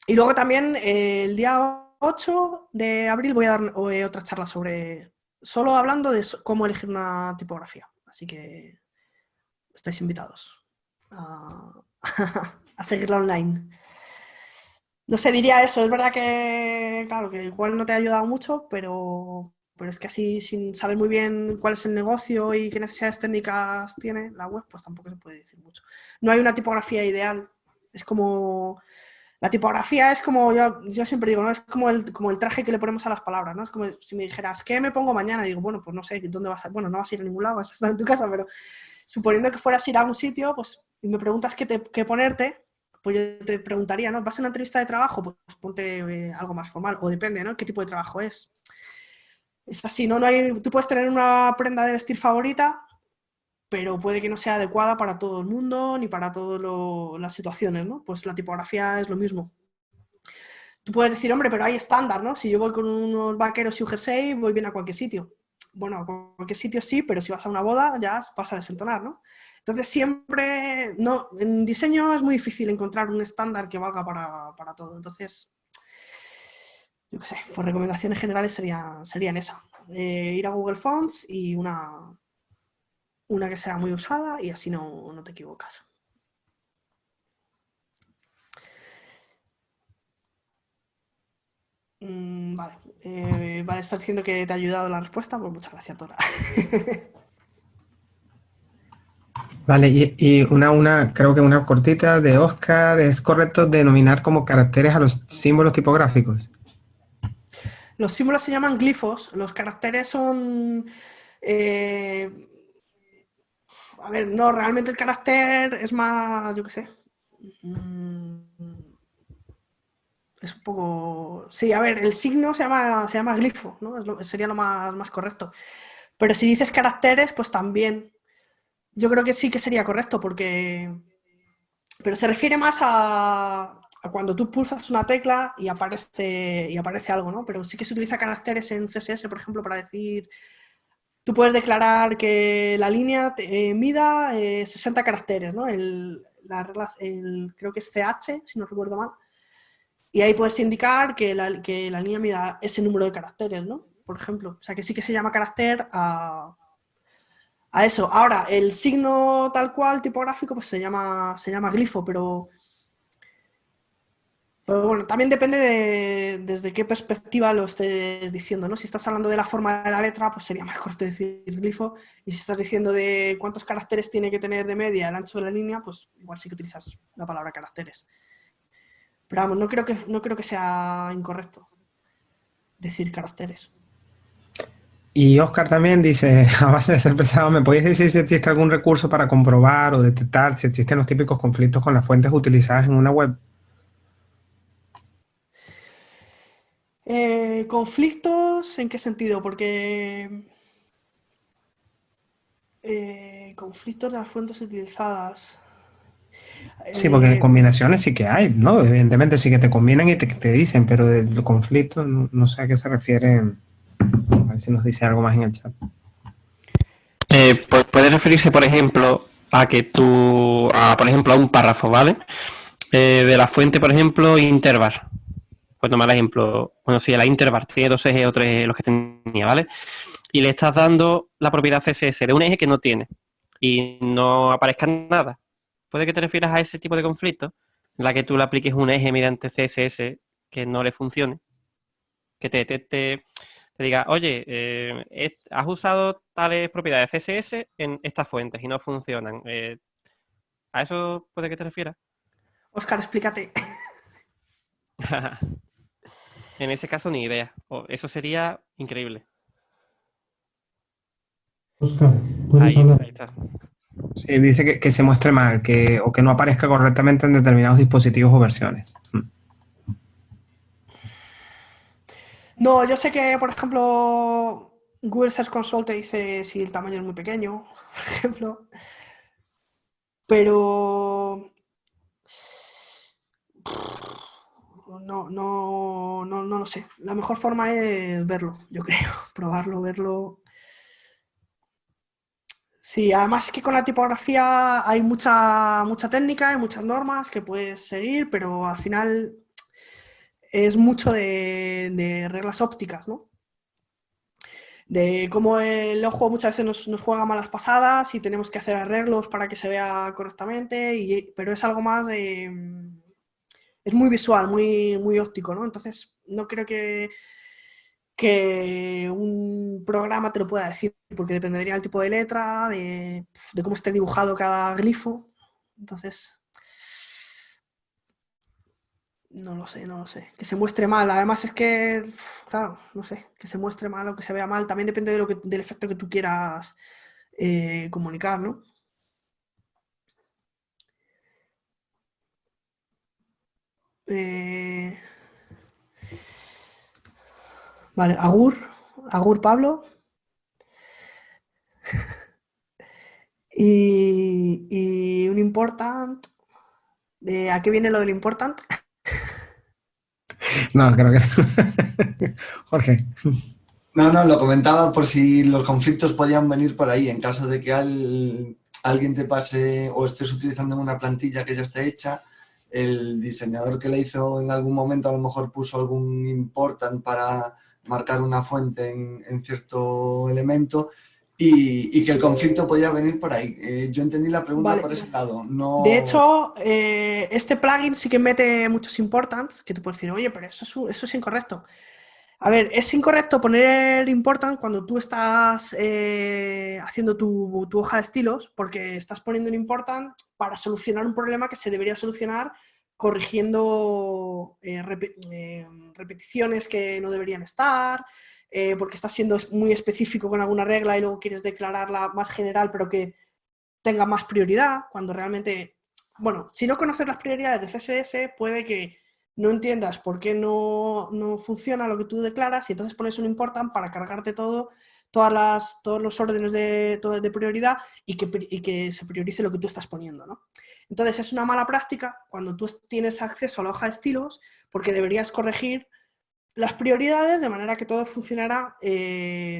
luego también el día 8 de abril voy a dar otra charla solo hablando de cómo elegir una tipografía. Así que estáis invitados a seguirla online. No sé, diría eso. Es verdad que, claro, que igual no te ha ayudado mucho, pero es que así, sin saber muy bien cuál es el negocio y qué necesidades técnicas tiene la web, pues tampoco se puede decir mucho. No hay una tipografía ideal. Es como... La tipografía es como, yo siempre digo, ¿no? Es como el traje que le ponemos a las palabras, ¿no? Es como si me dijeras, ¿qué me pongo mañana? Digo, bueno, pues no sé, ¿dónde vas a ir? Bueno, no vas a ir a ningún lado, vas a estar en tu casa, pero suponiendo que fueras a ir a un sitio, pues, y me preguntas qué ponerte, pues yo te preguntaría, ¿no? ¿Vas a una entrevista de trabajo? Pues ponte algo más formal, o depende, ¿no? ¿Qué tipo de trabajo es? Es así, ¿no? Tú puedes tener una prenda de vestir favorita, pero puede que no sea adecuada para todo el mundo ni para todas las situaciones, ¿no? Pues la tipografía es lo mismo. Tú puedes decir, hombre, pero hay estándar, ¿no? Si yo voy con unos vaqueros y un jersey, voy bien a cualquier sitio. Bueno, a cualquier sitio sí, pero si vas a una boda ya vas a desentonar, ¿no? Entonces siempre, no, en diseño es muy difícil encontrar un estándar que valga para todo. Entonces, yo qué sé, pues recomendaciones generales serían esas. Ir a Google Fonts y una que sea muy usada y así no te equivocas. Vale, estás diciendo que te ha ayudado la respuesta, pues muchas gracias, Dora. Vale, y creo que una cortita de Oscar, ¿es correcto denominar como caracteres a los símbolos tipográficos? Los símbolos se llaman glifos, los caracteres son... a ver, no, realmente el carácter es más, yo qué sé. Es un poco... Sí, a ver, el signo se llama glifo, ¿no? Sería lo más correcto. Pero si dices caracteres, pues también. Yo creo que sí que sería correcto, porque... Pero se refiere más a cuando tú pulsas una tecla y aparece algo, ¿no? Pero sí que se utiliza caracteres en CSS, por ejemplo, para decir... Tú puedes declarar que la línea mida 60 caracteres, ¿no? Creo que es CH, si no recuerdo mal. Y ahí puedes indicar que la línea mida ese número de caracteres, ¿no? por ejemplo. O sea, que sí que se llama carácter a eso. Ahora, el signo tal cual, tipográfico, pues se llama glifo, pero bueno, también depende desde qué perspectiva lo estés diciendo, ¿no? Si estás hablando de la forma de la letra, pues sería más corto decir glifo, y si estás diciendo de cuántos caracteres tiene que tener de media el ancho de la línea, pues igual sí que utilizas la palabra caracteres. Pero vamos, no creo que sea incorrecto decir caracteres. Y Oscar también dice, a base de ser pesado, ¿me podéis decir si existe algún recurso para comprobar o detectar si existen los típicos conflictos con las fuentes utilizadas en una web? ¿Conflictos en qué sentido? Porque conflictos de las fuentes utilizadas. Sí, porque combinaciones sí que hay, ¿no? Evidentemente sí que te combinan y te dicen, pero de conflictos no sé a qué se refieren. A ver si nos dice algo más en el chat. Pues puede referirse, por ejemplo, a que por ejemplo, a un párrafo, ¿vale? De la fuente, por ejemplo, intervar. Pues tomar el ejemplo, bueno, si la intervar tiene 2 ejes o 3 ejes los que tenía, ¿vale? Y le estás dando la propiedad CSS de un eje que no tiene y no aparezca nada. ¿Puede que te refieras a ese tipo de conflicto? En la que tú le apliques un eje mediante CSS que no le funcione. Que te diga, oye, has usado tales propiedades CSS en estas fuentes y no funcionan. ¿A eso puede que te refieras? Óscar, explícate. En ese caso, ni idea. Eso sería increíble. Óscar, ¿puedes Ahí hablar? está. Sí, dice que se muestre mal o que no aparezca correctamente en determinados dispositivos o versiones. No, yo sé que, por ejemplo, Google Search Console te dice si el tamaño es muy pequeño, por ejemplo. Pero no lo sé. La mejor forma es verlo, yo creo. Probarlo, verlo. Sí, además es que con la tipografía hay mucha técnica, hay muchas normas que puedes seguir, pero al final es mucho de reglas ópticas, ¿no? De cómo el ojo muchas veces nos juega malas pasadas y tenemos que hacer arreglos para que se vea correctamente, pero es algo más de... Es muy visual, muy óptico, ¿no? Entonces no creo que un programa te lo pueda decir, porque dependería del tipo de letra, de cómo esté dibujado cada glifo. Entonces, no lo sé. Que se muestre mal. Además es que, claro, no sé, que se muestre mal o que se vea mal, también depende del efecto que tú quieras comunicar, ¿no? Vale, Agur Pablo. Y un important. ¿A qué viene lo del important? No, creo que... Jorge. No, lo comentaba por si los conflictos podían venir por ahí, en caso de que alguien te pase o estés utilizando una plantilla que ya esté hecha, el diseñador que la hizo en algún momento a lo mejor puso algún important para marcar una fuente en cierto elemento y que el conflicto podía venir por ahí. Yo entendí la pregunta Vale. por ese lado. No... De hecho, este plugin sí que mete muchos importants que tú puedes decir, oye, pero eso es incorrecto. A ver, es incorrecto poner important cuando tú estás haciendo tu hoja de estilos, porque estás poniendo un important para solucionar un problema que se debería solucionar corrigiendo repeticiones que no deberían estar, porque estás siendo muy específico con alguna regla y luego quieres declararla más general, pero que tenga más prioridad, cuando realmente, bueno, si no conoces las prioridades de CSS, puede que no entiendas por qué no funciona lo que tú declaras y entonces pones un important para cargarte todos los órdenes de prioridad y que se priorice lo que tú estás poniendo, ¿no? Entonces es una mala práctica cuando tú tienes acceso a la hoja de estilos, porque deberías corregir las prioridades de manera que todo funcionara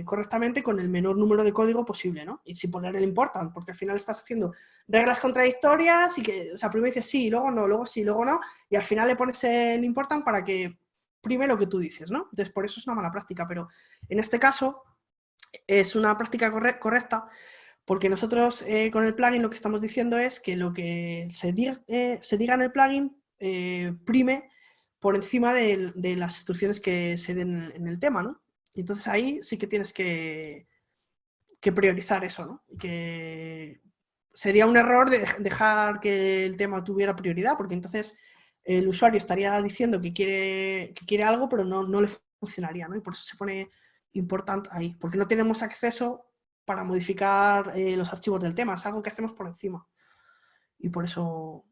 correctamente con el menor número de código posible, ¿no? Y sin poner el important, porque al final estás haciendo reglas contradictorias y que, o sea, primero dices sí, luego no, luego sí, luego no, y al final le pones el important para que prime lo que tú dices, ¿no? Entonces, por eso es una mala práctica, pero en este caso es una práctica correcta porque nosotros con el plugin lo que estamos diciendo es que lo que se diga en el plugin prime por encima de las instrucciones que se den en el tema, ¿no? Entonces ahí sí que tienes que priorizar eso, ¿no? Que sería un error dejar que el tema tuviera prioridad, porque entonces el usuario estaría diciendo que quiere algo, pero no le funcionaría, ¿no? Y por eso se pone importante ahí, porque no tenemos acceso para modificar los archivos del tema, es algo que hacemos por encima. Y por eso,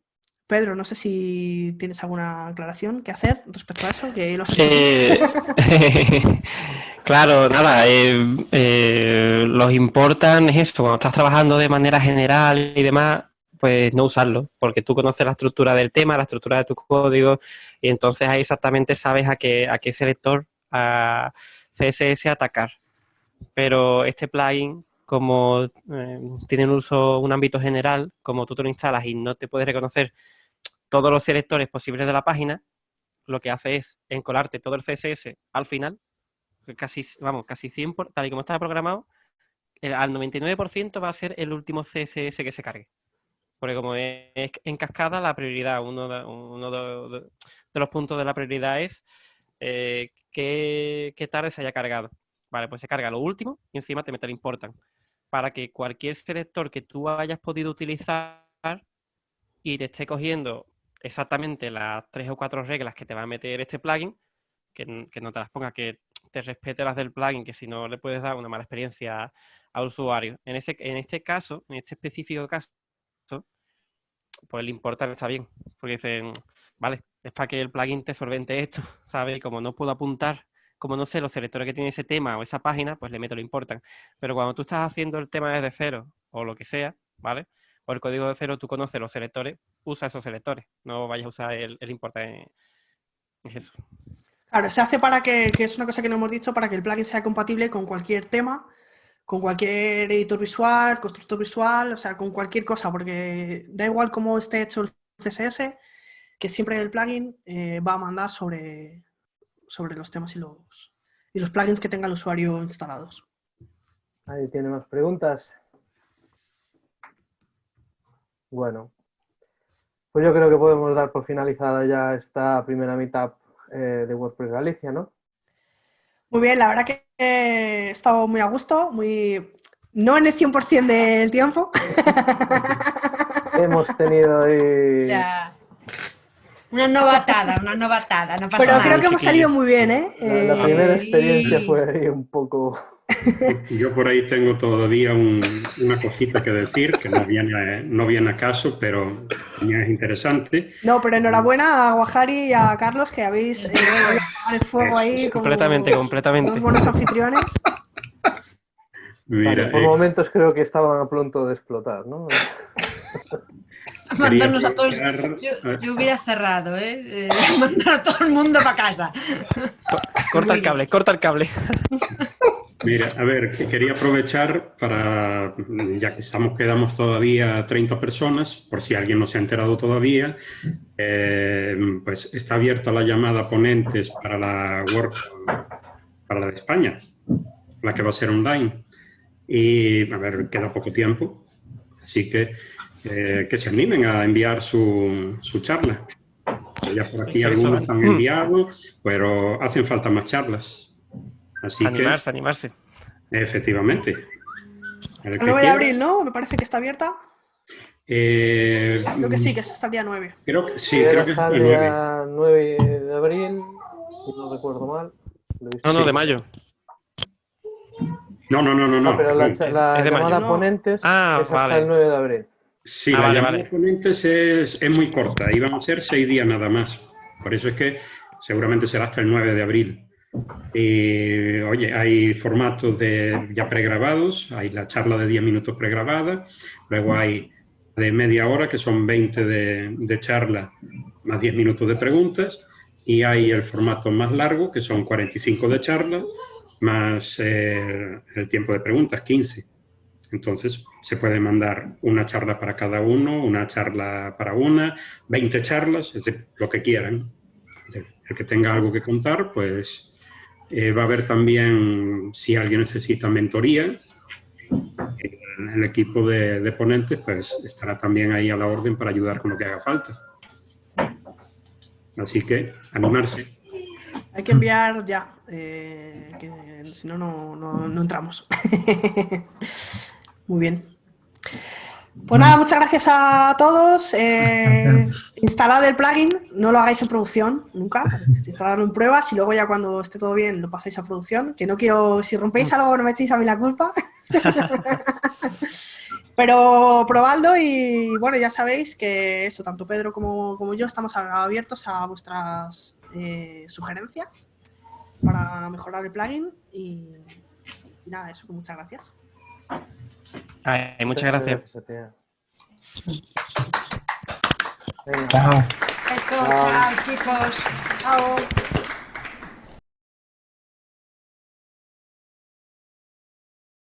Pedro, no sé si tienes alguna aclaración que hacer respecto a eso, que Claro, nada, los importan es eso, cuando estás trabajando de manera general y demás, pues no usarlo, porque tú conoces la estructura del tema, la estructura de tu código, y entonces ahí exactamente sabes a qué selector, a CSS atacar. Pero este plugin, como tiene un ámbito general, como tú te lo instalas y no te puedes reconocer todos los selectores posibles de la página, lo que hace es encolarte todo el CSS al final, casi 100%, tal y como estaba programado, al 99% va a ser el último CSS que se cargue. Porque como es en cascada, la prioridad, uno de los puntos de la prioridad es qué tarde se haya cargado. Vale, pues se carga lo último y encima te mete el important. Para que cualquier selector que tú hayas podido utilizar y te esté cogiendo exactamente las 3 o 4 reglas que te va a meter este plugin, que no te las ponga, que te respete las del plugin, que si no le puedes dar una mala experiencia al usuario. En este caso, en este específico caso, pues el important está bien, porque dicen, vale, es para que el plugin te solvente esto, ¿sabes? Y como no puedo apuntar, como no sé los selectores que tiene ese tema o esa página, pues le meto lo important. Pero cuando tú estás haciendo el tema desde cero, o lo que sea, ¿vale? O el código de cero, tú conoces los selectores, usa esos selectores, no vayas a usar el important. Es eso. Claro, se hace para que es una cosa que no hemos dicho, para que el plugin sea compatible con cualquier tema, con cualquier editor visual, constructor visual, o sea, con cualquier cosa, porque da igual cómo esté hecho el CSS, que siempre el plugin va a mandar sobre los temas y los plugins que tenga el usuario instalados. ¿Ahí tiene más preguntas? Bueno, pues yo creo que podemos dar por finalizada ya esta primera meetup de WordPress Galicia, ¿no? Muy bien, la verdad que he estado muy a gusto, no en el 100% del tiempo. Hemos tenido ahí... Ya. Una novatada, no pasa Pero nada. creo que hemos salido muy bien, ¿eh? La primera experiencia fue ahí un poco... Yo por ahí tengo todavía una cosita que decir, que no viene a caso, pero también es interesante. No, pero enhorabuena a Guajari y a Carlos, que habéis el fuego ahí como completamente. los buenos anfitriones. Mira, por momentos creo que estaban a punto de explotar, ¿no? Mandarnos a todos. Yo hubiera cerrado, mandar a todo el mundo para casa. Corta el cable. Mira, a ver, quería aprovechar para, ya que quedamos todavía 30 personas, por si alguien no se ha enterado todavía, pues está abierta la llamada ponentes para la para la de España, la que va a ser online. Y, a ver, queda poco tiempo, así que se animen a enviar su charla. Ya por aquí algunos han enviado, pero hacen falta más charlas. Así animarse. Efectivamente. El 9 de abril, ¿no? Me parece que está abierta. Creo que sí, que es hasta el día 9. Creo que sí, creo que es el 9 de abril, si no recuerdo mal. No, de mayo. No. Pero la llamada ponentes es hasta el 9 de abril. Sí, la llamada ponentes es muy corta, y van a ser 6 días nada más. Por eso es que seguramente será hasta el 9 de abril. Y, oye, hay formatos ya pregrabados, hay la charla de 10 minutos pregrabada, luego hay de media hora, que son 20 de charla, más 10 minutos de preguntas, y hay el formato más largo, que son 45 de charla, más el tiempo de preguntas, 15. Entonces, se puede mandar una charla para cada uno, una charla para 20 charlas, es decir, lo que quieran. El que tenga algo que contar, pues va a haber también, si alguien necesita mentoría, el equipo de ponentes pues estará también ahí a la orden para ayudar con lo que haga falta. Así que, animarse. Hay que enviar ya, que si no, no entramos. Muy bien. Pues nada, muchas gracias a todos. Instalad el plugin, no lo hagáis en producción, nunca. Instaladlo en pruebas y luego ya cuando esté todo bien lo pasáis a producción. Que no quiero, si rompéis algo no me echéis a mí la culpa. Pero probadlo y bueno, ya sabéis que eso, tanto Pedro como yo estamos abiertos a vuestras sugerencias para mejorar el plugin y nada, eso, muchas gracias. Ay, muchas gracias. Chao. Chao, chicos. Chao.